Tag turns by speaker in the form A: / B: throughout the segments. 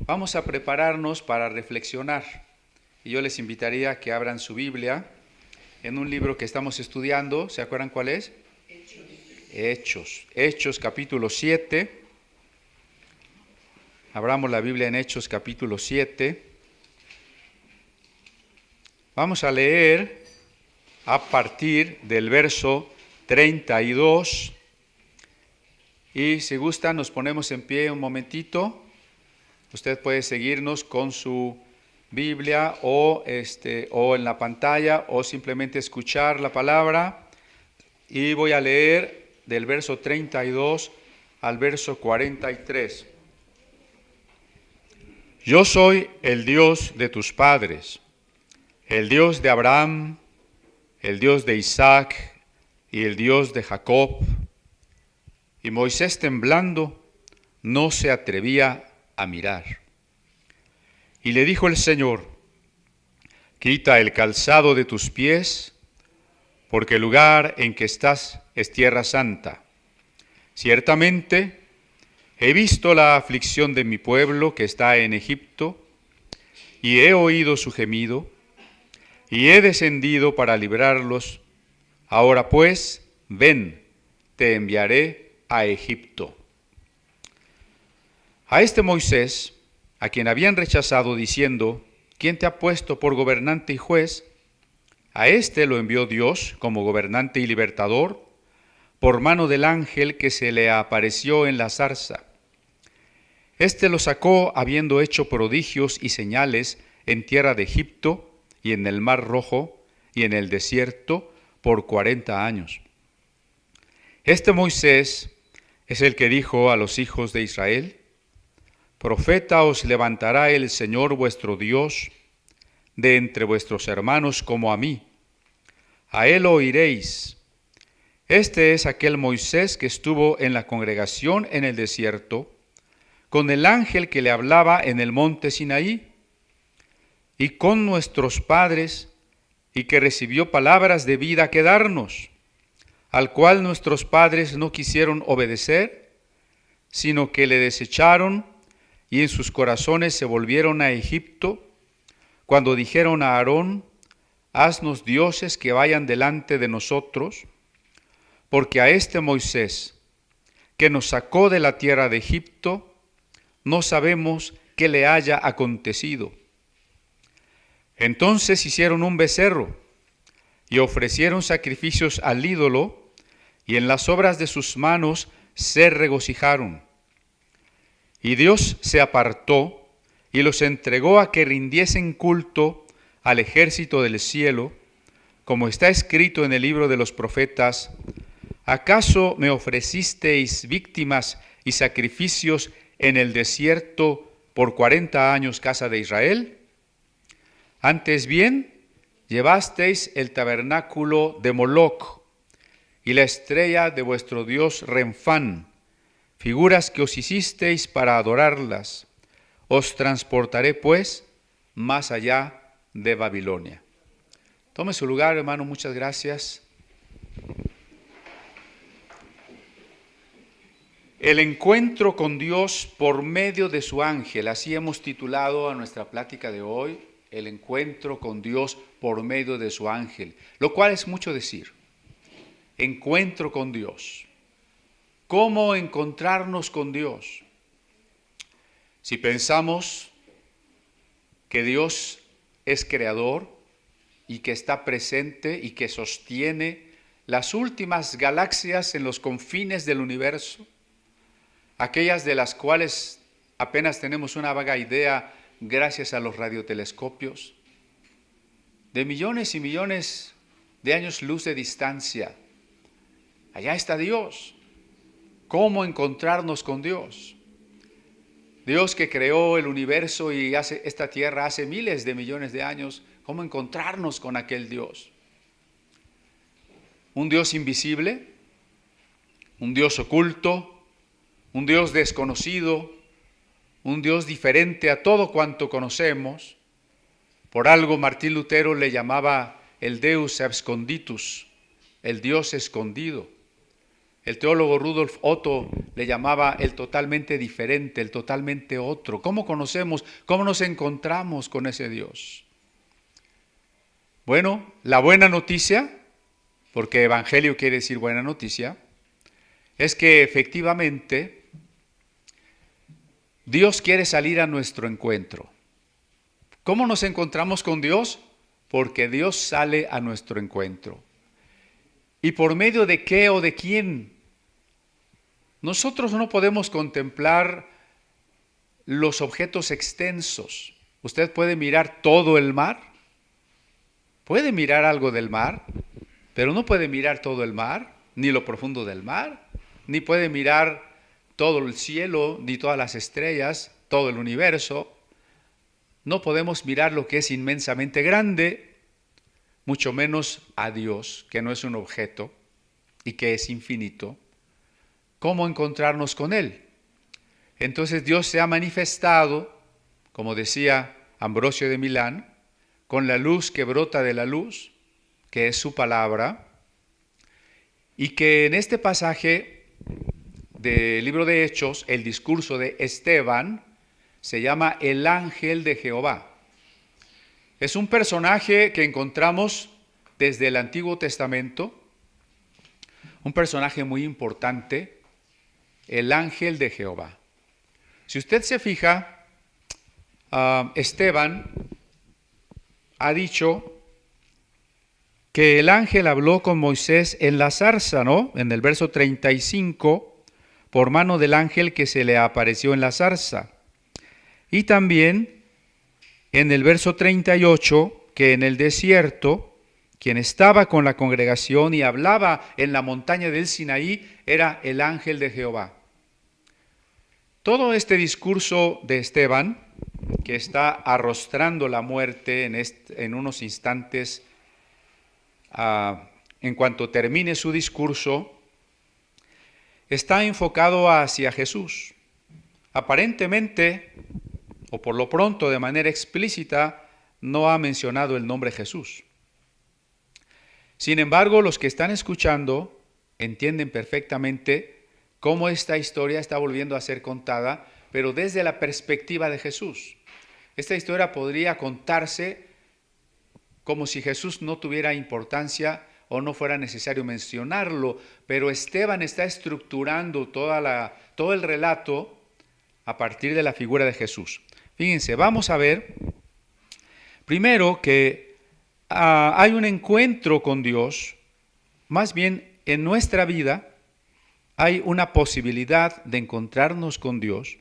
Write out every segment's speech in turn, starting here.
A: Vamos a prepararnos para reflexionar. Y yo les invitaría a que abran su Biblia en un libro que estamos estudiando. ¿Se acuerdan cuál es? Hechos capítulo 7. Abramos la Biblia en Hechos capítulo 7. Vamos a leer a partir del verso 32. Y si gusta, nos ponemos en pie un momentito. Usted puede seguirnos con su Biblia o en la pantalla o simplemente escuchar la palabra. Y voy a leer del verso 32 al verso 43. Yo soy el Dios de tus padres, el Dios de Abraham, el Dios de Isaac y el Dios de Jacob. Y Moisés, temblando, no se atrevía a mirar. Y le dijo el Señor: quita el calzado de tus pies, porque el lugar en que estás es tierra santa. Ciertamente he visto la aflicción de mi pueblo que está en Egipto, y he oído su gemido, y he descendido para librarlos. Ahora pues, ven, te enviaré a Egipto. A este Moisés, a quien habían rechazado diciendo: ¿quién te ha puesto por gobernante y juez? A este lo envió Dios como gobernante y libertador, por mano del ángel que se le apareció en la zarza. Este lo sacó habiendo hecho prodigios y señales en tierra de Egipto y en el Mar Rojo y en el desierto por 40 años. Este Moisés es el que dijo a los hijos de Israel: profeta os levantará el Señor vuestro Dios de entre vuestros hermanos como a mí. A él oiréis. Este es aquel Moisés que estuvo en la congregación en el desierto, con el ángel que le hablaba en el monte Sinaí, y con nuestros padres, y que recibió palabras de vida que darnos, al cual nuestros padres no quisieron obedecer, sino que le desecharon, y en sus corazones se volvieron a Egipto, cuando dijeron a Aarón: haznos dioses que vayan delante de nosotros, porque a este Moisés, que nos sacó de la tierra de Egipto, no sabemos qué le haya acontecido. Entonces hicieron un becerro, y ofrecieron sacrificios al ídolo, y en las obras de sus manos se regocijaron. Y Dios se apartó y los entregó a que rindiesen culto al ejército del cielo, como está escrito en el libro de los profetas: ¿acaso me ofrecisteis víctimas y sacrificios en el desierto por 40 años, casa de Israel? Antes bien, llevasteis el tabernáculo de Moloc y la estrella de vuestro dios Renfán, figuras que os hicisteis para adorarlas. Os transportaré, pues, más allá de Babilonia. Tome su lugar, hermano, muchas gracias. El encuentro con Dios por medio de su ángel, así hemos titulado a nuestra plática de hoy: el encuentro con Dios por medio de su ángel, lo cual es mucho decir. Encuentro con Dios. ¿Cómo encontrarnos con Dios? Si pensamos que Dios es creador y que está presente y que sostiene las últimas galaxias en los confines del universo, aquellas de las cuales apenas tenemos una vaga idea gracias a los radiotelescopios, de millones y millones de años luz de distancia, allá está Dios. ¿Cómo encontrarnos con Dios? Dios que creó el universo y esta tierra hace miles de millones de años, ¿cómo encontrarnos con aquel Dios? Un Dios invisible, un Dios oculto, un Dios desconocido, un Dios diferente a todo cuanto conocemos. Por algo Martín Lutero le llamaba el Deus absconditus, el Dios escondido. El teólogo Rudolf Otto le llamaba el totalmente diferente, el totalmente otro. ¿Cómo conocemos, cómo nos encontramos con ese Dios? Bueno, la buena noticia, porque evangelio quiere decir buena noticia, es que efectivamente Dios quiere salir a nuestro encuentro. ¿Cómo nos encontramos con Dios? Porque Dios sale a nuestro encuentro. ¿Y por medio de qué o de quién? Nosotros no podemos contemplar los objetos extensos. Usted puede mirar todo el mar, puede mirar algo del mar, pero no puede mirar todo el mar, ni lo profundo del mar, ni puede mirar todo el cielo, ni todas las estrellas, todo el universo. No podemos mirar lo que es inmensamente grande, mucho menos a Dios, que no es un objeto y que es infinito. ¿Cómo encontrarnos con Él? Entonces Dios se ha manifestado, como decía Ambrosio de Milán, con la luz que brota de la luz, que es su palabra, y que en este pasaje del libro de Hechos, el discurso de Esteban, se llama el ángel de Jehová. Es un personaje que encontramos desde el Antiguo Testamento, un personaje muy importante, el ángel de Jehová. Si usted se fija, Esteban ha dicho que el ángel habló con Moisés en la zarza, ¿no? En el verso 35, por mano del ángel que se le apareció en la zarza. Y también en el verso 38, que en el desierto, quien estaba con la congregación y hablaba en la montaña del Sinaí, era el ángel de Jehová. Todo este discurso de Esteban, que está arrostrando la muerte en unos instantes, en cuanto termine su discurso, está enfocado hacia Jesús. Aparentemente, o por lo pronto de manera explícita, no ha mencionado el nombre Jesús. Sin embargo, los que están escuchando entienden perfectamente cómo esta historia está volviendo a ser contada, pero desde la perspectiva de Jesús. Esta historia podría contarse como si Jesús no tuviera importancia o no fuera necesario mencionarlo, pero Esteban está estructurando todo el relato a partir de la figura de Jesús. Fíjense, vamos a ver primero que hay un encuentro con Dios, más bien en nuestra vida hay una posibilidad de encontrarnos con Dios.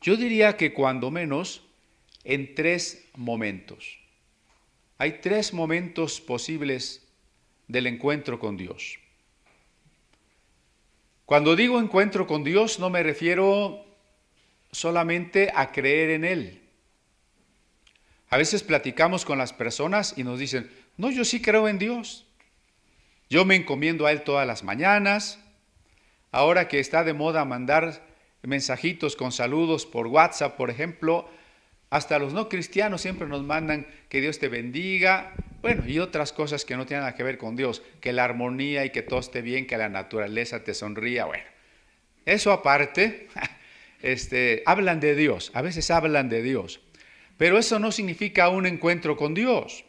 A: Yo diría que cuando menos en 3 momentos. Hay 3 momentos posibles del encuentro con Dios. Cuando digo encuentro con Dios no me refiero solamente a creer en Él. A veces platicamos con las personas y nos dicen, no, yo sí creo en Dios. Yo me encomiendo a Él todas las mañanas. Ahora que está de moda mandar mensajitos con saludos por WhatsApp, por ejemplo, hasta los no cristianos siempre nos mandan que Dios te bendiga. Bueno, y otras cosas que no tienen nada que ver con Dios, que la armonía y que todo esté bien, que la naturaleza te sonría. Bueno, eso aparte, hablan de Dios, a veces hablan de Dios, pero eso no significa un encuentro con Dios.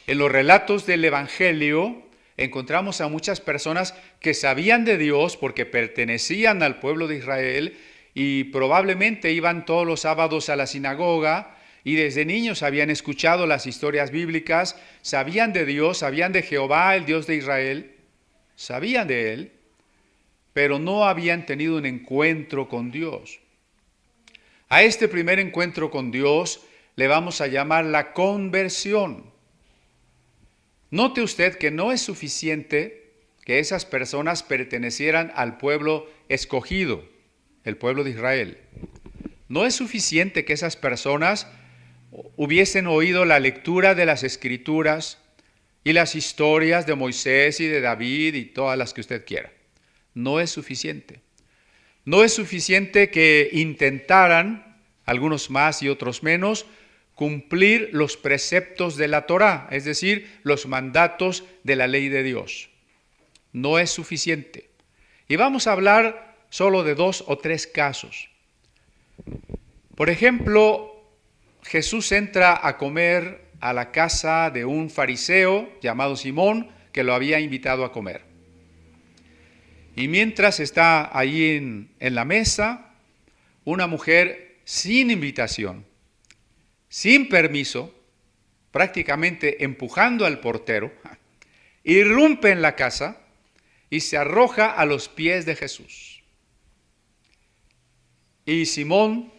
A: En los relatos del Evangelio encontramos a muchas personas que sabían de Dios porque pertenecían al pueblo de Israel y probablemente iban todos los sábados a la sinagoga y desde niños habían escuchado las historias bíblicas, sabían de Dios, sabían de Jehová, el Dios de Israel, sabían de Él, pero no habían tenido un encuentro con Dios. A este primer encuentro con Dios le vamos a llamar la conversión. Note usted que no es suficiente que esas personas pertenecieran al pueblo escogido, el pueblo de Israel. No es suficiente que esas personas hubiesen oído la lectura de las Escrituras y las historias de Moisés y de David y todas las que usted quiera. No es suficiente. No es suficiente que intentaran, algunos más y otros menos, cumplir los preceptos de la Torá, es decir, los mandatos de la ley de Dios. no es suficiente. Y vamos a hablar solo de 2 o 3 casos. Por ejemplo, Jesús entra a comer a la casa de un fariseo llamado Simón, que lo había invitado a comer. Y mientras está allí en la mesa, una mujer sin invitación, sin permiso, prácticamente empujando al portero, irrumpe en la casa y se arroja a los pies de Jesús. Y Simón,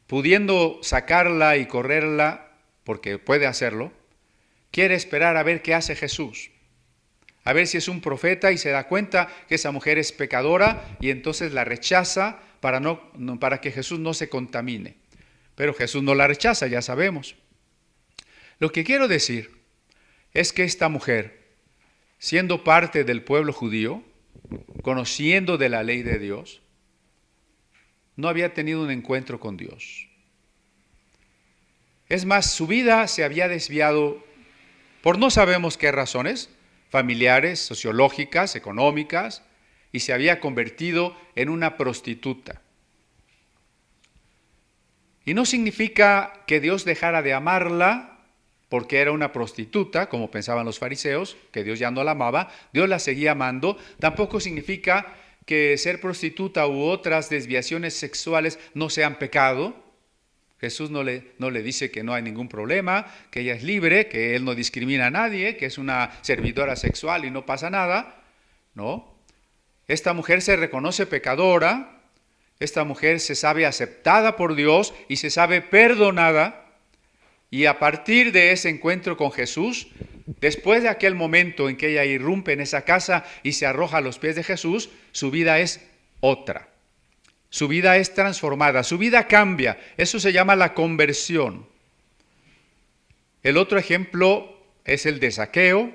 A: pudiendo sacarla y correrla, porque puede hacerlo, quiere esperar a ver qué hace Jesús, a ver si es un profeta, y se da cuenta que esa mujer es pecadora y entonces la rechaza para que Jesús no se contamine. Pero Jesús no la rechaza, ya sabemos. Lo que quiero decir es que esta mujer, siendo parte del pueblo judío, conociendo de la ley de Dios, no había tenido un encuentro con Dios. Es más, su vida se había desviado por no sabemos qué razones, familiares, sociológicas, económicas, y se había convertido en una prostituta. Y no significa que Dios dejara de amarla porque era una prostituta, como pensaban los fariseos, que Dios ya no la amaba. Dios la seguía amando. Tampoco significa que ser prostituta u otras desviaciones sexuales no sean pecado. Jesús no le dice que no hay ningún problema, que ella es libre, que Él no discrimina a nadie, que es una servidora sexual y no pasa nada. No. Esta mujer se reconoce pecadora, esta mujer se sabe aceptada por Dios y se sabe perdonada. Y a partir de ese encuentro con Jesús, después de aquel momento en que ella irrumpe en esa casa y se arroja a los pies de Jesús, su vida es otra. Su vida es transformada, su vida cambia. Eso se llama la conversión. El otro ejemplo es el de Zaqueo.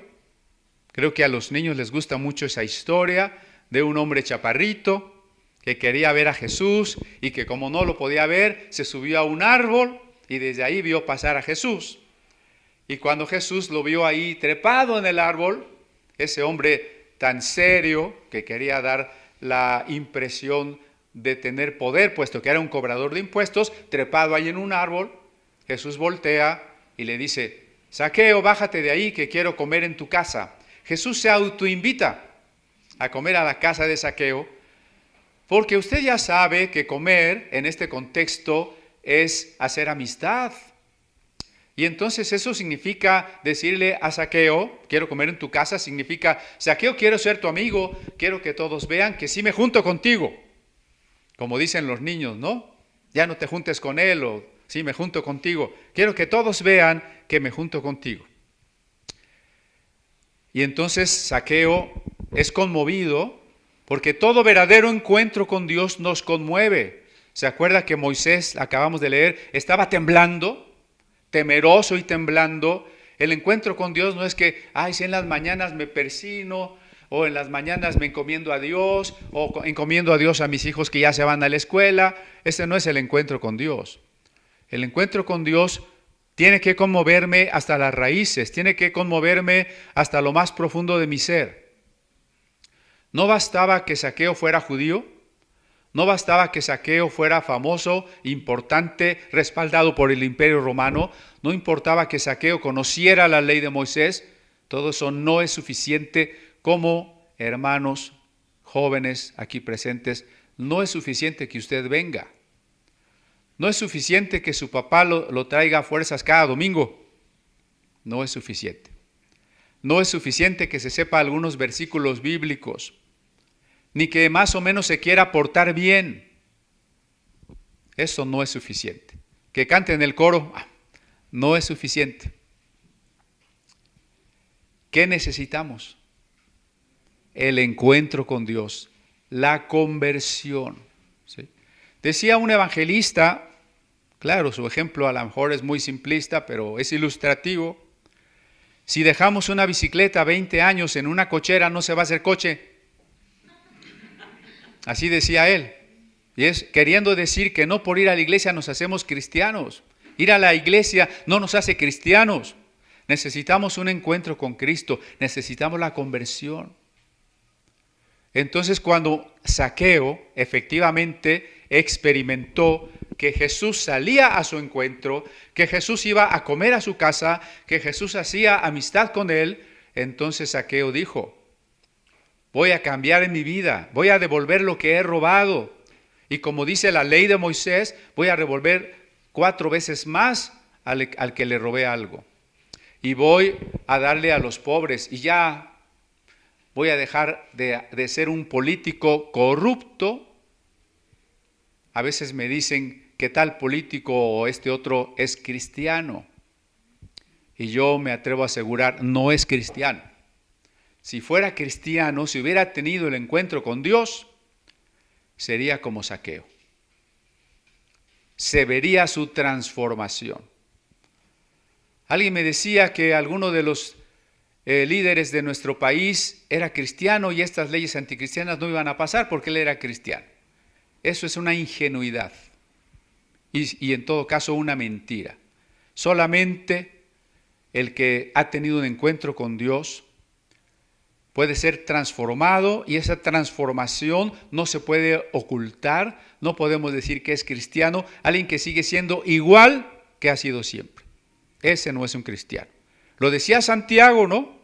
A: Creo que a los niños les gusta mucho esa historia de un hombre chaparrito que quería ver a Jesús y que como no lo podía ver, se subió a un árbol y desde ahí vio pasar a Jesús. Y cuando Jesús lo vio ahí trepado en el árbol, ese hombre tan serio que quería dar la impresión de tener poder, puesto que era un cobrador de impuestos, trepado ahí en un árbol, Jesús voltea y le dice: Zaqueo, bájate de ahí que quiero comer en tu casa. Jesús se autoinvita a comer a la casa de Zaqueo, porque usted ya sabe que comer en este contexto es hacer amistad. Y entonces eso significa decirle a Zaqueo, quiero comer en tu casa, significa, Zaqueo, quiero ser tu amigo, quiero que todos vean que sí me junto contigo. Como dicen los niños, ¿no? Ya no te juntes con él, o sí, me junto contigo. Quiero que todos vean que me junto contigo. Y entonces Zaqueo es conmovido porque todo verdadero encuentro con Dios nos conmueve. ¿Se acuerda que Moisés, acabamos de leer, estaba temblando, temeroso y temblando? El encuentro con Dios no es que, si en las mañanas me persino, o en las mañanas me encomiendo a Dios, o encomiendo a Dios a mis hijos que ya se van a la escuela. Ese no es el encuentro con Dios. El encuentro con Dios tiene que conmoverme hasta las raíces, tiene que conmoverme hasta lo más profundo de mi ser. No bastaba que Zaqueo fuera judío, no bastaba que Zaqueo fuera famoso, importante, respaldado por el Imperio Romano, no importaba que Zaqueo conociera la ley de Moisés. Todo eso no es suficiente. Como hermanos jóvenes aquí presentes, no es suficiente que usted venga. No es suficiente que su papá lo traiga a fuerzas cada domingo. No es suficiente. No es suficiente que se sepa algunos versículos bíblicos, ni que más o menos se quiera portar bien. Eso no es suficiente. Que cante en el coro, no es suficiente. ¿Qué necesitamos? El encuentro con Dios, la conversión. ¿Sí? Decía un evangelista, claro, su ejemplo a lo mejor es muy simplista, pero es ilustrativo. Si dejamos una bicicleta 20 años en una cochera, no se va a hacer coche. Así decía él. Y es queriendo decir que no por ir a la iglesia nos hacemos cristianos. Ir a la iglesia no nos hace cristianos. Necesitamos un encuentro con Cristo, necesitamos la conversión. Entonces cuando Zaqueo efectivamente experimentó que Jesús salía a su encuentro, que Jesús iba a comer a su casa, que Jesús hacía amistad con él, entonces Zaqueo dijo: voy a cambiar en mi vida, voy a devolver lo que he robado. Y como dice la ley de Moisés, voy a devolver 4 veces más al que le robé algo. Y voy a darle a los pobres, y ya voy a dejar de ser un político corrupto. A veces me dicen que tal político o este otro es cristiano. Y yo me atrevo a asegurar, no es cristiano. Si fuera cristiano, si hubiera tenido el encuentro con Dios, sería como Zaqueo. Se vería su transformación. Alguien me decía que alguno de los líderes de nuestro país era cristiano y estas leyes anticristianas no iban a pasar porque él era cristiano. Eso es una ingenuidad y en todo caso una mentira. Solamente el que ha tenido un encuentro con Dios puede ser transformado, y esa transformación no se puede ocultar. No podemos decir que es cristiano alguien que sigue siendo igual que ha sido siempre. Ese no es un cristiano. Lo decía Santiago, ¿no?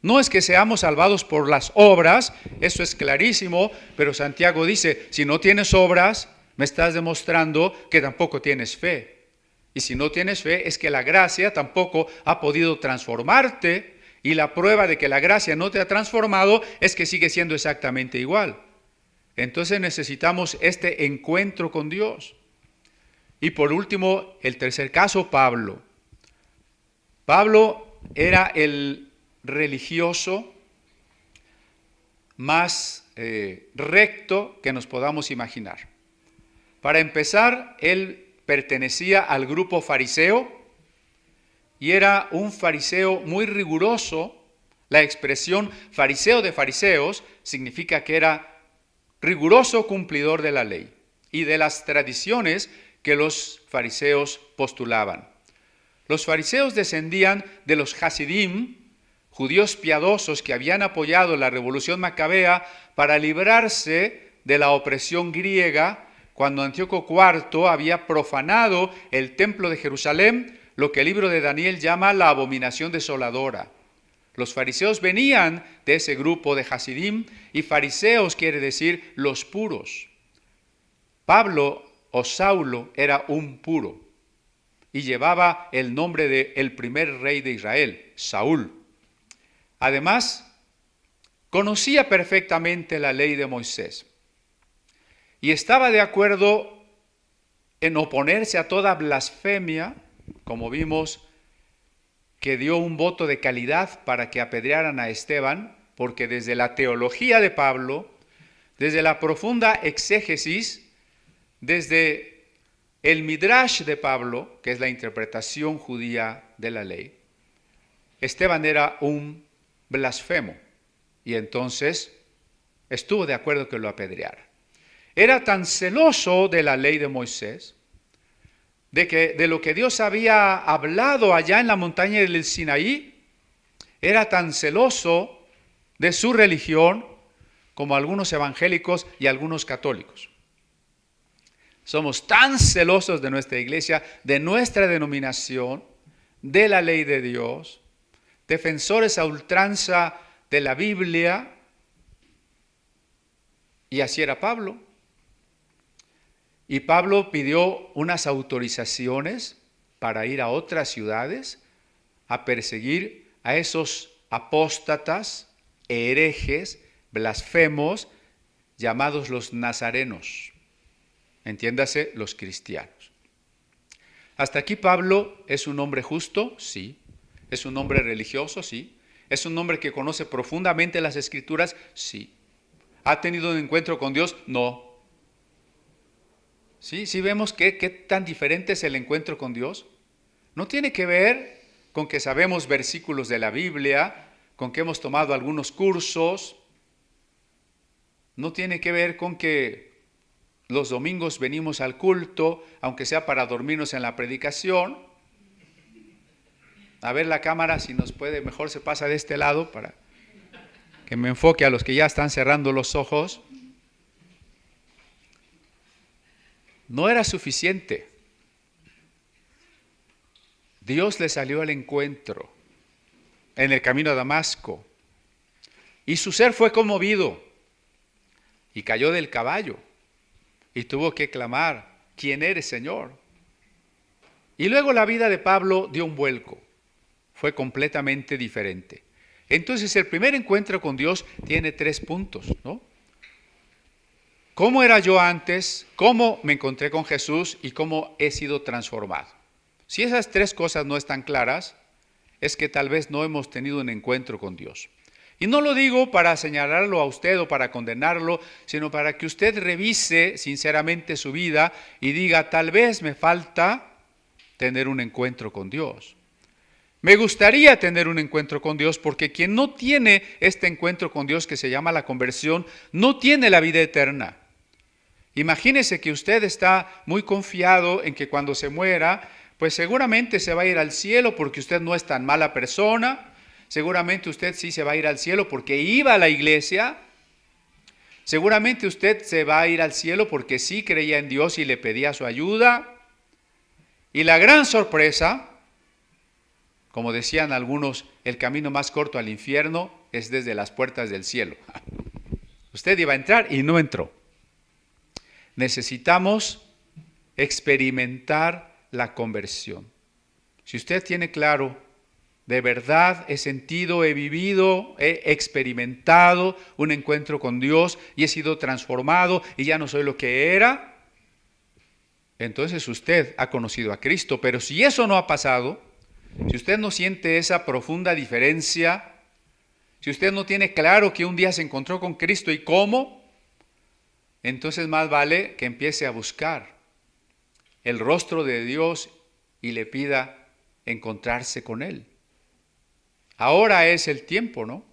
A: No es que seamos salvados por las obras, eso es clarísimo, pero Santiago dice: si no tienes obras, me estás demostrando que tampoco tienes fe. Y si no tienes fe, es que la gracia tampoco ha podido transformarte, y la prueba de que la gracia no te ha transformado es que sigue siendo exactamente igual. Entonces necesitamos este encuentro con Dios. Y por último, el tercer caso, Pablo. Pablo era el religioso más recto que nos podamos imaginar. Para empezar, él pertenecía al grupo fariseo y era un fariseo muy riguroso. La expresión fariseo de fariseos significa que era riguroso cumplidor de la ley y de las tradiciones que los fariseos postulaban. Los fariseos descendían de los Hasidim, judíos piadosos que habían apoyado la revolución macabea para librarse de la opresión griega cuando Antíoco IV había profanado el templo de Jerusalén, lo que el libro de Daniel llama la abominación desoladora. Los fariseos venían de ese grupo de Hasidim, y fariseos quiere decir los puros. Pablo o Saulo era un puro y llevaba el nombre del primer rey de Israel, Saúl. Además, conocía perfectamente la ley de Moisés y estaba de acuerdo en oponerse a toda blasfemia, como vimos que dio un voto de calidad para que apedrearan a Esteban, porque desde la teología de Pablo, desde la profunda exégesis, desde el Midrash de Pablo, que es la interpretación judía de la ley, Esteban era un blasfemo, y entonces estuvo de acuerdo que lo apedreara. Era tan celoso de la ley de Moisés, de lo que Dios había hablado allá en la montaña del Sinaí, era tan celoso de su religión como algunos evangélicos y algunos católicos. Somos tan celosos de nuestra iglesia, de nuestra denominación, de la ley de Dios, defensores a ultranza de la Biblia, y así era Pablo. Y Pablo pidió unas autorizaciones para ir a otras ciudades a perseguir a esos apóstatas, herejes, blasfemos, llamados los nazarenos. Entiéndase, los cristianos. Hasta aquí Pablo es un hombre justo, sí. Es un hombre religioso, sí. Es un hombre que conoce profundamente las Escrituras, sí. ¿Ha tenido un encuentro con Dios? No. Sí vemos qué tan diferente es el encuentro con Dios. No tiene que ver con que sabemos versículos de la Biblia, con que hemos tomado algunos cursos. No tiene que ver con que los domingos venimos al culto, aunque sea para dormirnos en la predicación. A ver la cámara, si nos puede, mejor se pasa de este lado para... que me enfoque a los que ya están cerrando los ojos. No era suficiente. Dios le salió al encuentro en el camino a Damasco y su ser fue conmovido y cayó del caballo y tuvo que clamar: ¿quién eres, Señor? Y luego la vida de Pablo dio un vuelco, fue completamente diferente. Entonces el primer encuentro con Dios tiene 3 puntos, ¿no? ¿Cómo era yo antes? ¿Cómo me encontré con Jesús? ¿Y cómo he sido transformado? Si esas 3 cosas no están claras, es que tal vez no hemos tenido un encuentro con Dios. Y no lo digo para señalarlo a usted o para condenarlo, sino para que usted revise sinceramente su vida y diga: tal vez me falta tener un encuentro con Dios. Me gustaría tener un encuentro con Dios, porque quien no tiene este encuentro con Dios, que se llama la conversión, no tiene la vida eterna. Imagínese que usted está muy confiado en que cuando se muera, pues seguramente se va a ir al cielo porque usted no es tan mala persona. Seguramente usted sí se va a ir al cielo porque iba a la iglesia. Seguramente usted se va a ir al cielo porque sí creía en Dios y le pedía su ayuda. Y la gran sorpresa, como decían algunos, el camino más corto al infierno es desde las puertas del cielo. Usted iba a entrar y no entró. Necesitamos experimentar la conversión. Si usted tiene claro: de verdad he sentido, he vivido, he experimentado un encuentro con Dios y he sido transformado y ya no soy lo que era, entonces usted ha conocido a Cristo. Pero si eso no ha pasado, si usted no siente esa profunda diferencia, si usted no tiene claro que un día se encontró con Cristo y cómo, entonces más vale que empiece a buscar el rostro de Dios y le pida encontrarse con Él. Ahora es el tiempo, ¿no?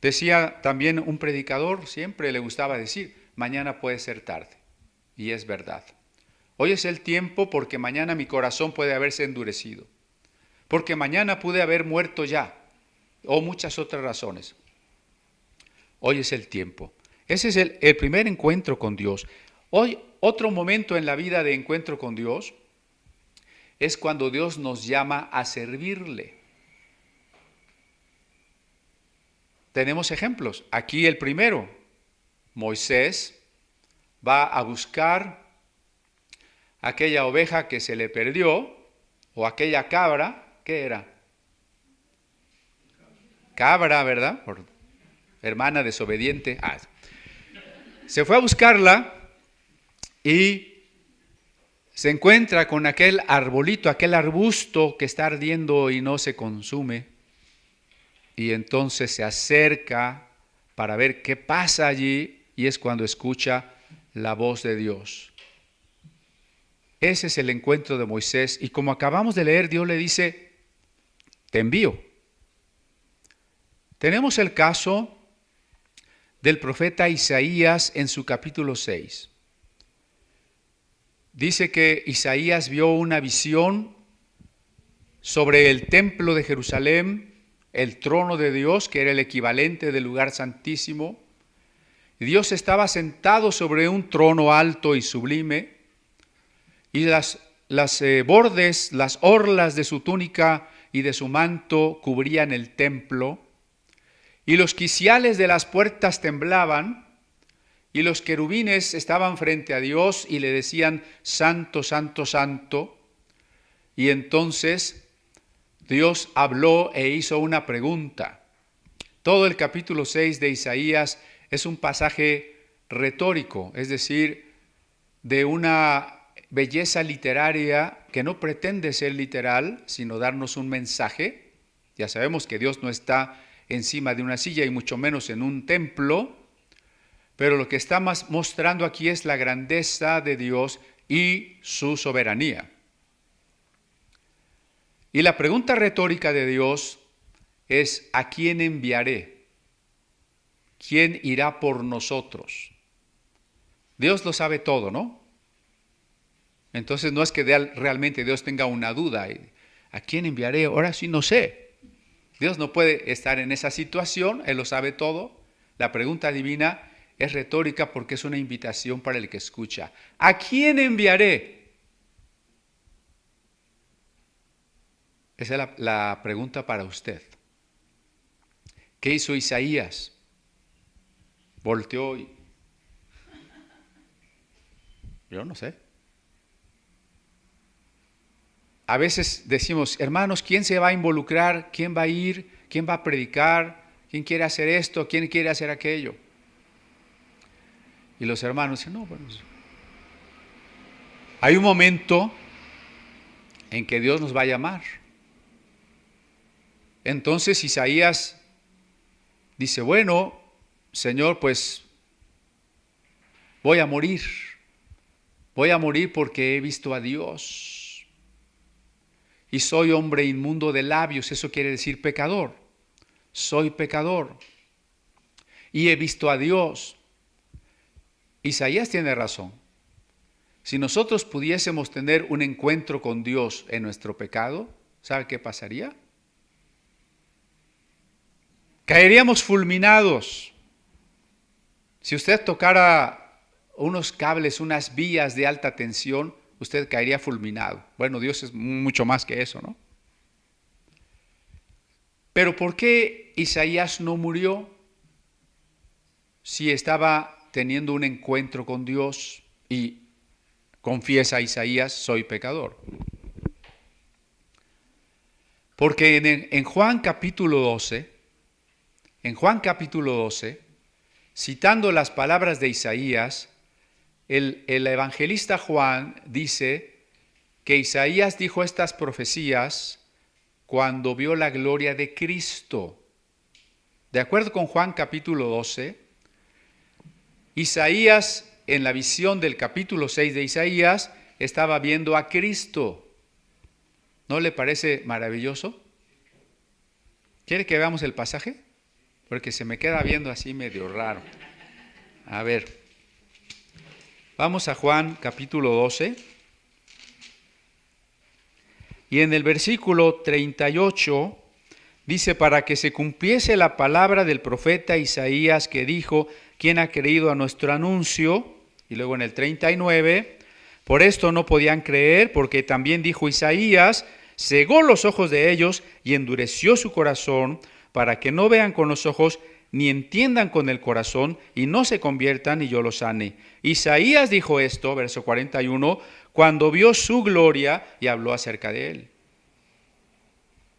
A: Decía también un predicador, siempre le gustaba decir: mañana puede ser tarde. Y es verdad. Hoy es el tiempo, porque mañana mi corazón puede haberse endurecido. Porque mañana pude haber muerto ya. O muchas otras razones. Hoy es el tiempo. Ese es el primer encuentro con Dios. Hoy, otro momento en la vida de encuentro con Dios es cuando Dios nos llama a servirle. Tenemos ejemplos. Aquí el primero: Moisés va a buscar aquella oveja que se le perdió, o aquella cabra. ¿Qué era? Cabra, ¿verdad? Por hermana desobediente. Se fue a buscarla y se encuentra con aquel arbolito, aquel arbusto que está ardiendo y no se consume. Y entonces se acerca para ver qué pasa allí, y es cuando escucha la voz de Dios. Ese es el encuentro de Moisés, y como acabamos de leer, Dios le dice: te envío. Tenemos el caso del profeta Isaías en su capítulo 6. Dice que Isaías vio una visión sobre el templo de Jerusalén, el trono de Dios, que era el equivalente del lugar santísimo. Dios estaba sentado sobre un trono alto y sublime, y las bordes, las orlas de su túnica y de su manto cubrían el templo, y los quiciales de las puertas temblaban, y los querubines estaban frente a Dios y le decían: santo, santo, santo. Y entonces Dios habló e hizo una pregunta. Todo el capítulo 6 de Isaías es un pasaje retórico, es decir, de una belleza literaria que no pretende ser literal, sino darnos un mensaje. Ya sabemos que Dios no está encima de una silla y mucho menos en un templo, pero lo que está mostrando aquí es la grandeza de Dios y su soberanía. Y la pregunta retórica de Dios es: ¿a quién enviaré? ¿Quién irá por nosotros? Dios lo sabe todo, ¿no? Entonces no es que realmente Dios tenga una duda. ¿A quién enviaré? Ahora sí no sé. Dios no puede estar en esa situación, Él lo sabe todo. La pregunta divina es retórica porque es una invitación para el que escucha. ¿A quién enviaré? Esa es la pregunta para usted. ¿Qué hizo Isaías? Volteó y... Yo no sé. A veces decimos, hermanos, ¿quién se va a involucrar? ¿Quién va a ir? ¿Quién va a predicar? ¿Quién quiere hacer esto? ¿Quién quiere hacer aquello? Y los hermanos dicen, no, bueno, hay un momento en que Dios nos va a llamar. Entonces Isaías dice, bueno, Señor, pues voy a morir porque he visto a Dios. Y soy hombre inmundo de labios, eso quiere decir pecador. Soy pecador. Y he visto a Dios. Isaías tiene razón. Si nosotros pudiésemos tener un encuentro con Dios en nuestro pecado, ¿sabe qué pasaría? Caeríamos fulminados. Si usted tocara unos cables, unas vías de alta tensión, usted caería fulminado. Bueno, Dios es mucho más que eso, ¿no? Pero ¿por qué Isaías no murió si estaba teniendo un encuentro con Dios y confiesa a Isaías, soy pecador? Porque en Juan capítulo 12, citando las palabras de Isaías, el evangelista Juan dice que Isaías dijo estas profecías cuando vio la gloria de Cristo. De acuerdo con Juan capítulo 12, Isaías, en la visión del capítulo 6 de Isaías, estaba viendo a Cristo. ¿No le parece maravilloso? ¿Quiere que veamos el pasaje? Porque se me queda viendo así medio raro. A ver, vamos a Juan capítulo 12. Y en el versículo 38 dice, para que se cumpliese la palabra del profeta Isaías que dijo, ¿quién ha creído a nuestro anuncio? Y luego en el 39, por esto no podían creer, porque también dijo Isaías, cegó los ojos de ellos y endureció su corazón, para que no vean con los ojos, ni entiendan con el corazón, y no se conviertan y yo los sane. Isaías dijo esto, verso 41, cuando vio su gloria y habló acerca de él.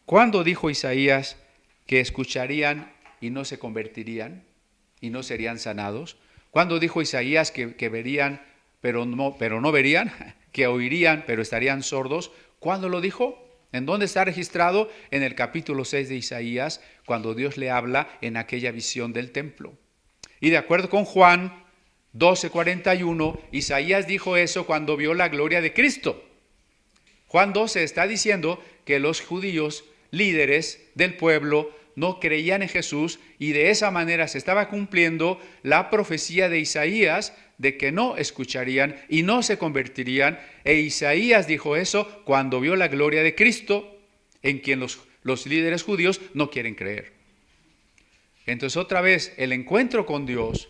A: ¿Cuándo dijo Isaías que escucharían y no se convertirían y no serían sanados? ¿Cuándo dijo Isaías que verían pero no verían? Que oirían pero estarían sordos. ¿Cuándo lo dijo? ¿En dónde está registrado? En el capítulo 6 de Isaías, cuando Dios le habla en aquella visión del templo. Y de acuerdo con Juan 12:41, Isaías dijo eso cuando vio la gloria de Cristo. Juan 12 está diciendo que los judíos líderes del pueblo no creían en Jesús y de esa manera se estaba cumpliendo la profecía de Isaías de que no escucharían y no se convertirían. E Isaías dijo eso cuando vio la gloria de Cristo, en quien los líderes judíos no quieren creer. Entonces otra vez, el encuentro con Dios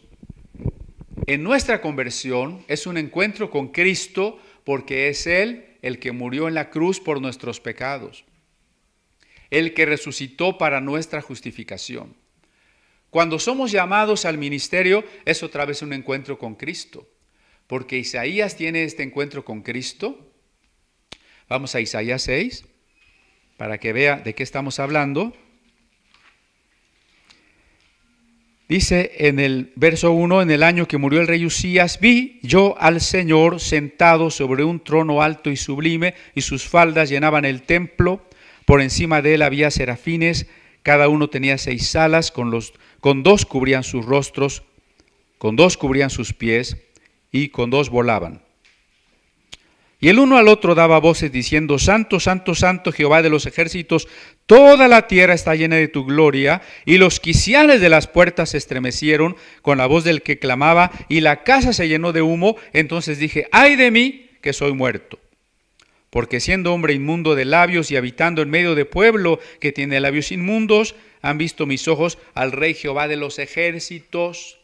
A: en nuestra conversión es un encuentro con Cristo, porque es Él el que murió en la cruz por nuestros pecados, el que resucitó para nuestra justificación. Cuando somos llamados al ministerio, es otra vez un encuentro con Cristo, porque Isaías tiene este encuentro con Cristo. Vamos a Isaías 6, para que vea de qué estamos hablando. Dice en el verso 1, en el año que murió el rey Usías, vi yo al Señor sentado sobre un trono alto y sublime, y sus faldas llenaban el templo. Por encima de él había serafines, cada uno tenía 6 alas, con 2 cubrían sus rostros, con 2 cubrían sus pies, y con 2 volaban. Y el uno al otro daba voces diciendo, Santo, Santo, Santo, Jehová de los ejércitos, toda la tierra está llena de tu gloria. Y los quiciales de las puertas se estremecieron con la voz del que clamaba, y la casa se llenó de humo. Entonces dije, ay de mí, que soy muerto, Porque siendo hombre inmundo de labios y habitando en medio de pueblo que tiene labios inmundos, han visto mis ojos al Rey Jehová de los ejércitos.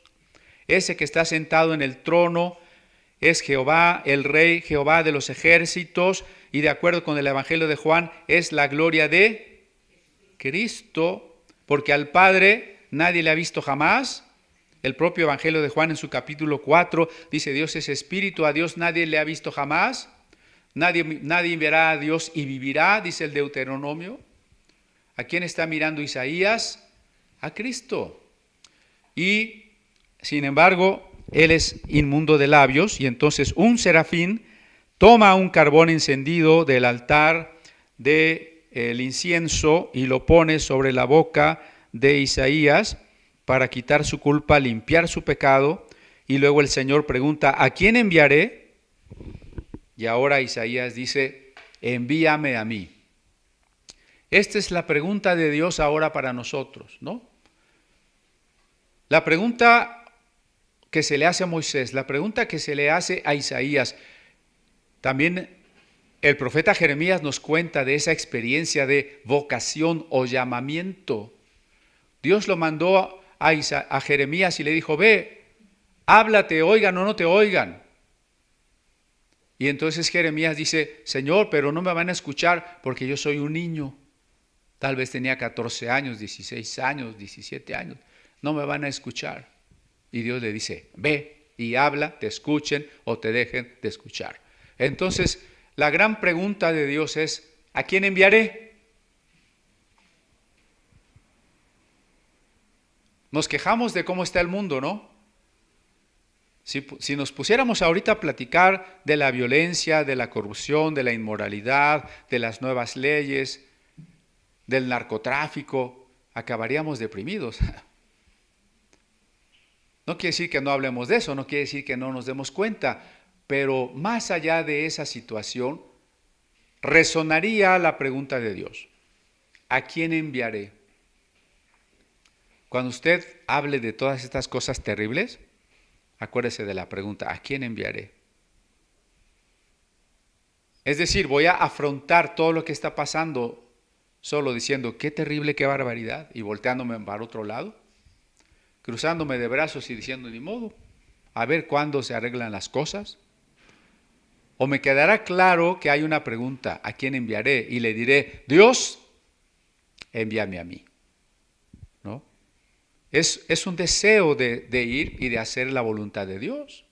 A: Ese que está sentado en el trono es Jehová, el Rey Jehová de los ejércitos, y de acuerdo con el Evangelio de Juan, es la gloria de Cristo, porque al Padre nadie le ha visto jamás. El propio Evangelio de Juan en su capítulo 4 dice: Dios es espíritu, a Dios nadie le ha visto jamás. Nadie verá a Dios y vivirá, dice el Deuteronomio. ¿A quién está mirando Isaías? A Cristo. Y, sin embargo, él es inmundo de labios, y entonces un serafín toma un carbón encendido del altar del incienso y lo pone sobre la boca de Isaías para quitar su culpa, limpiar su pecado, y luego el Señor pregunta: ¿a quién enviaré? Y ahora Isaías dice: envíame a mí. Esta es la pregunta de Dios ahora para nosotros, ¿no? La pregunta que se le hace a Moisés, la pregunta que se le hace a Isaías. También el profeta Jeremías nos cuenta de esa experiencia de vocación o llamamiento. Dios lo mandó a Jeremías y le dijo: ve, habla, te oigan o no te oigan. Y entonces Jeremías dice: Señor, pero no me van a escuchar porque yo soy un niño. Tal vez tenía 14 años, 16 años, 17 años. No me van a escuchar. Y Dios le dice: ve y habla, te escuchen o te dejen de escuchar. Entonces, la gran pregunta de Dios es: ¿a quién enviaré? Nos quejamos de cómo está el mundo, ¿no? Si nos pusiéramos ahorita a platicar de la violencia, de la corrupción, de la inmoralidad, de las nuevas leyes, del narcotráfico, acabaríamos deprimidos. No quiere decir que no hablemos de eso, no quiere decir que no nos demos cuenta, pero más allá de esa situación, resonaría la pregunta de Dios: ¿a quién enviaré? Cuando usted hable de todas estas cosas terribles, acuérdese de la pregunta: ¿a quién enviaré? Es decir, voy a afrontar todo lo que está pasando solo diciendo: qué terrible, qué barbaridad, y volteándome para otro lado, cruzándome de brazos y diciendo: ni modo, a ver cuándo se arreglan las cosas. O me quedará claro que hay una pregunta: ¿a quién enviaré? Y le diré: Dios, envíame a mí, ¿no? Es un deseo de ir y de hacer la voluntad de Dios.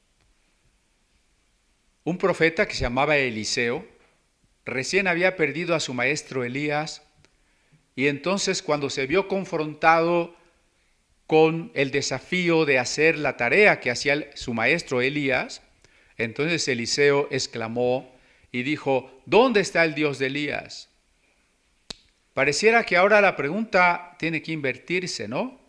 A: Un profeta que se llamaba Eliseo recién había perdido a su maestro Elías, y entonces cuando se vio confrontado con el desafío de hacer la tarea que hacía su maestro Elías, entonces Eliseo exclamó y dijo: ¿dónde está el Dios de Elías? Pareciera que ahora la pregunta tiene que invertirse, ¿no?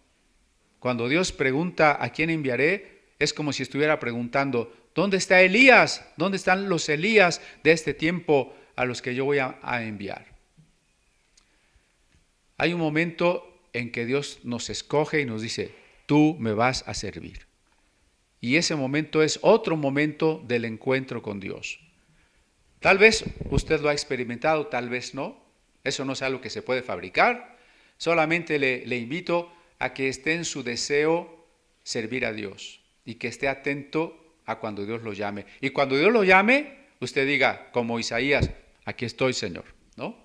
A: Cuando Dios pregunta: ¿a quién enviaré?, es como si estuviera preguntando: ¿dónde está Elías? ¿Dónde están los Elías de este tiempo a los que yo voy a enviar? Hay un momento en que Dios nos escoge y nos dice: tú me vas a servir. Y ese momento es otro momento del encuentro con Dios. Tal vez usted lo ha experimentado, tal vez no. Eso no es algo que se puede fabricar. Solamente le invito a que esté en su deseo servir a Dios y que esté atento a cuando Dios lo llame. Y cuando Dios lo llame, usted diga, como Isaías: aquí estoy, Señor, ¿no?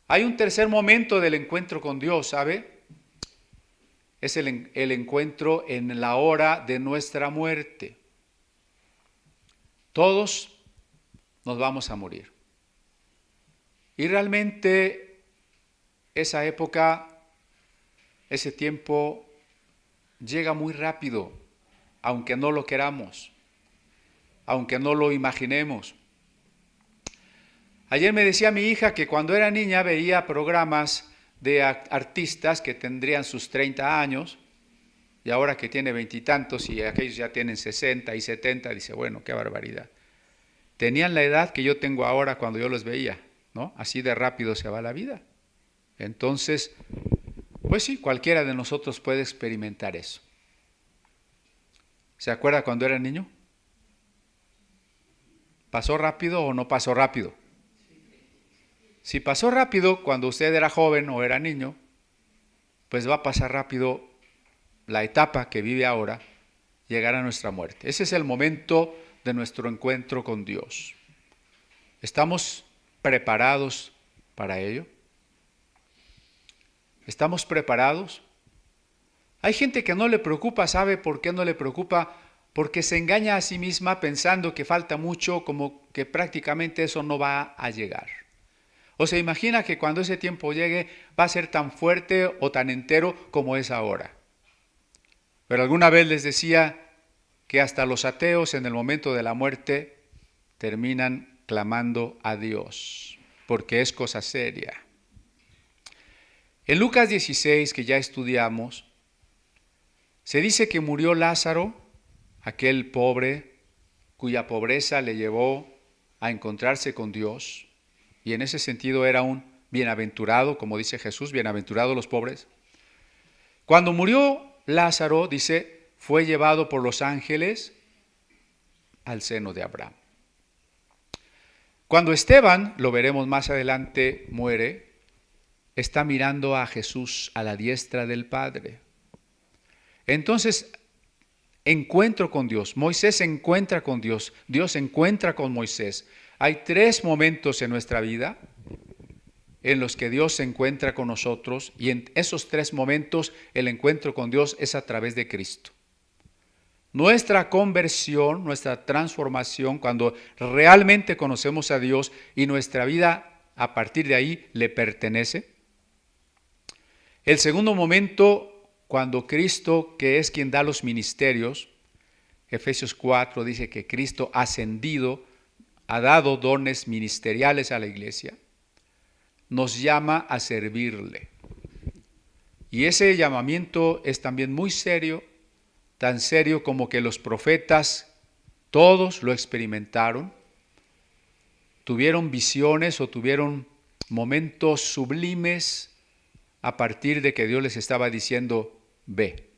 A: Hay un tercer momento del encuentro con Dios, ¿sabe? Es el encuentro en la hora de nuestra muerte. Todos nos vamos a morir. Y realmente esa época, ese tiempo llega muy rápido, aunque no lo queramos, aunque no lo imaginemos. Ayer me decía mi hija que cuando era niña veía programas de artistas que tendrían sus 30 años, y ahora que tiene 20 y tantos y aquellos ya tienen 60 y 70, dice: bueno, qué barbaridad. Tenían la edad que yo tengo ahora cuando yo los veía, ¿no? Así de rápido se va la vida. Entonces, pues sí, cualquiera de nosotros puede experimentar eso. ¿Se acuerda cuando era niño? ¿Pasó rápido o no pasó rápido? Si pasó rápido cuando usted era joven o era niño, pues va a pasar rápido la etapa que vive ahora, llegar a nuestra muerte. Ese es el momento de nuestro encuentro con Dios. ¿Estamos preparados para ello? ¿Estamos preparados? Hay gente que no le preocupa, ¿sabe por qué no le preocupa? Porque se engaña a sí misma pensando que falta mucho, como que prácticamente eso no va a llegar. O se imagina que cuando ese tiempo llegue va a ser tan fuerte o tan entero como es ahora. Pero alguna vez les decía que hasta los ateos en el momento de la muerte terminan clamando a Dios, porque es cosa seria. En Lucas 16, que ya estudiamos, se dice que murió Lázaro, aquel pobre cuya pobreza le llevó a encontrarse con Dios, y en ese sentido era un bienaventurado, como dice Jesús, bienaventurados los pobres. Cuando murió Lázaro, dice, fue llevado por los ángeles al seno de Abraham. Cuando Esteban, lo veremos más adelante, muere, está mirando a Jesús a la diestra del Padre. Entonces, encuentro con Dios. Moisés se encuentra con Dios. Dios se encuentra con Moisés. Hay 3 momentos en nuestra vida en los que Dios se encuentra con nosotros, y en esos 3 momentos el encuentro con Dios es a través de Cristo. Nuestra conversión, nuestra transformación, cuando realmente conocemos a Dios y nuestra vida a partir de ahí le pertenece. El segundo momento, cuando Cristo, que es quien da los ministerios, Efesios 4 dice que Cristo ha ascendido, ha dado dones ministeriales a la iglesia, nos llama a servirle. Y ese llamamiento es también muy serio, tan serio como que los profetas todos lo experimentaron, tuvieron visiones o tuvieron momentos sublimes a partir de que Dios les estaba diciendo, ve.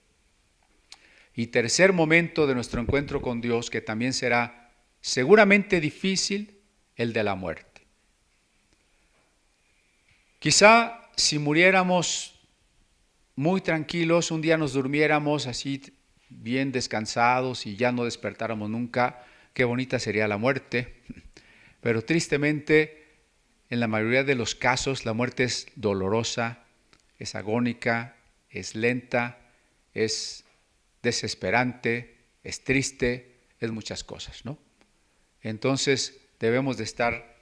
A: Y tercer momento de nuestro encuentro con Dios, que también será seguramente difícil, el de la muerte. Quizá si muriéramos muy tranquilos, un día nos durmiéramos así bien descansados y ya no despertáramos nunca, qué bonita sería la muerte. Pero tristemente, en la mayoría de los casos, la muerte es dolorosa, es agónica, es lenta, es desesperante, es triste, es muchas cosas, ¿no? Entonces debemos de estar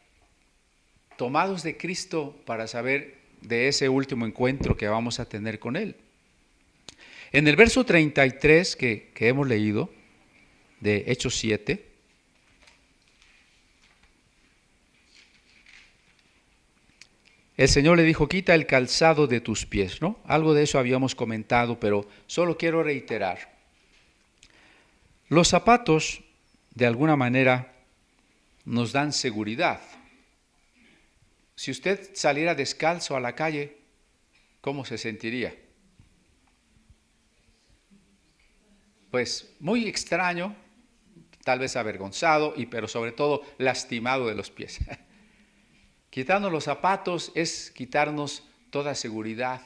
A: tomados de Cristo para saber de ese último encuentro que vamos a tener con Él. En el verso 33 que hemos leído, de Hechos 7, el Señor le dijo, quita el calzado de tus pies, ¿no? Algo de eso habíamos comentado, pero solo quiero reiterar. Los zapatos, de alguna manera, nos dan seguridad. Si usted saliera descalzo a la calle, ¿cómo se sentiría? Pues muy extraño, tal vez avergonzado, pero sobre todo lastimado de los pies. Quitarnos los zapatos es quitarnos toda seguridad,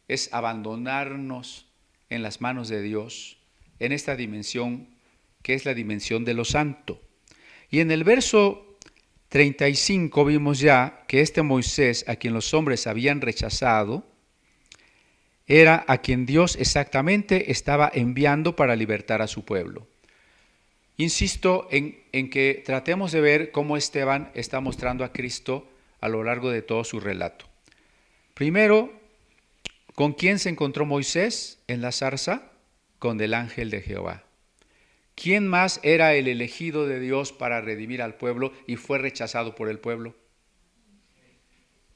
A: es abandonarnos en las manos de Dios, en esta dimensión que es la dimensión de lo santo. Y en el verso 35 vimos ya que este Moisés, a quien los hombres habían rechazado, era a quien Dios exactamente estaba enviando para libertar a su pueblo. Insisto en que tratemos de ver cómo Esteban está mostrando a Cristo a lo largo de todo su relato. Primero, ¿con quién se encontró Moisés en la zarza? Con el ángel de Jehová. ¿Quién más era el elegido de Dios para redimir al pueblo y fue rechazado por el pueblo?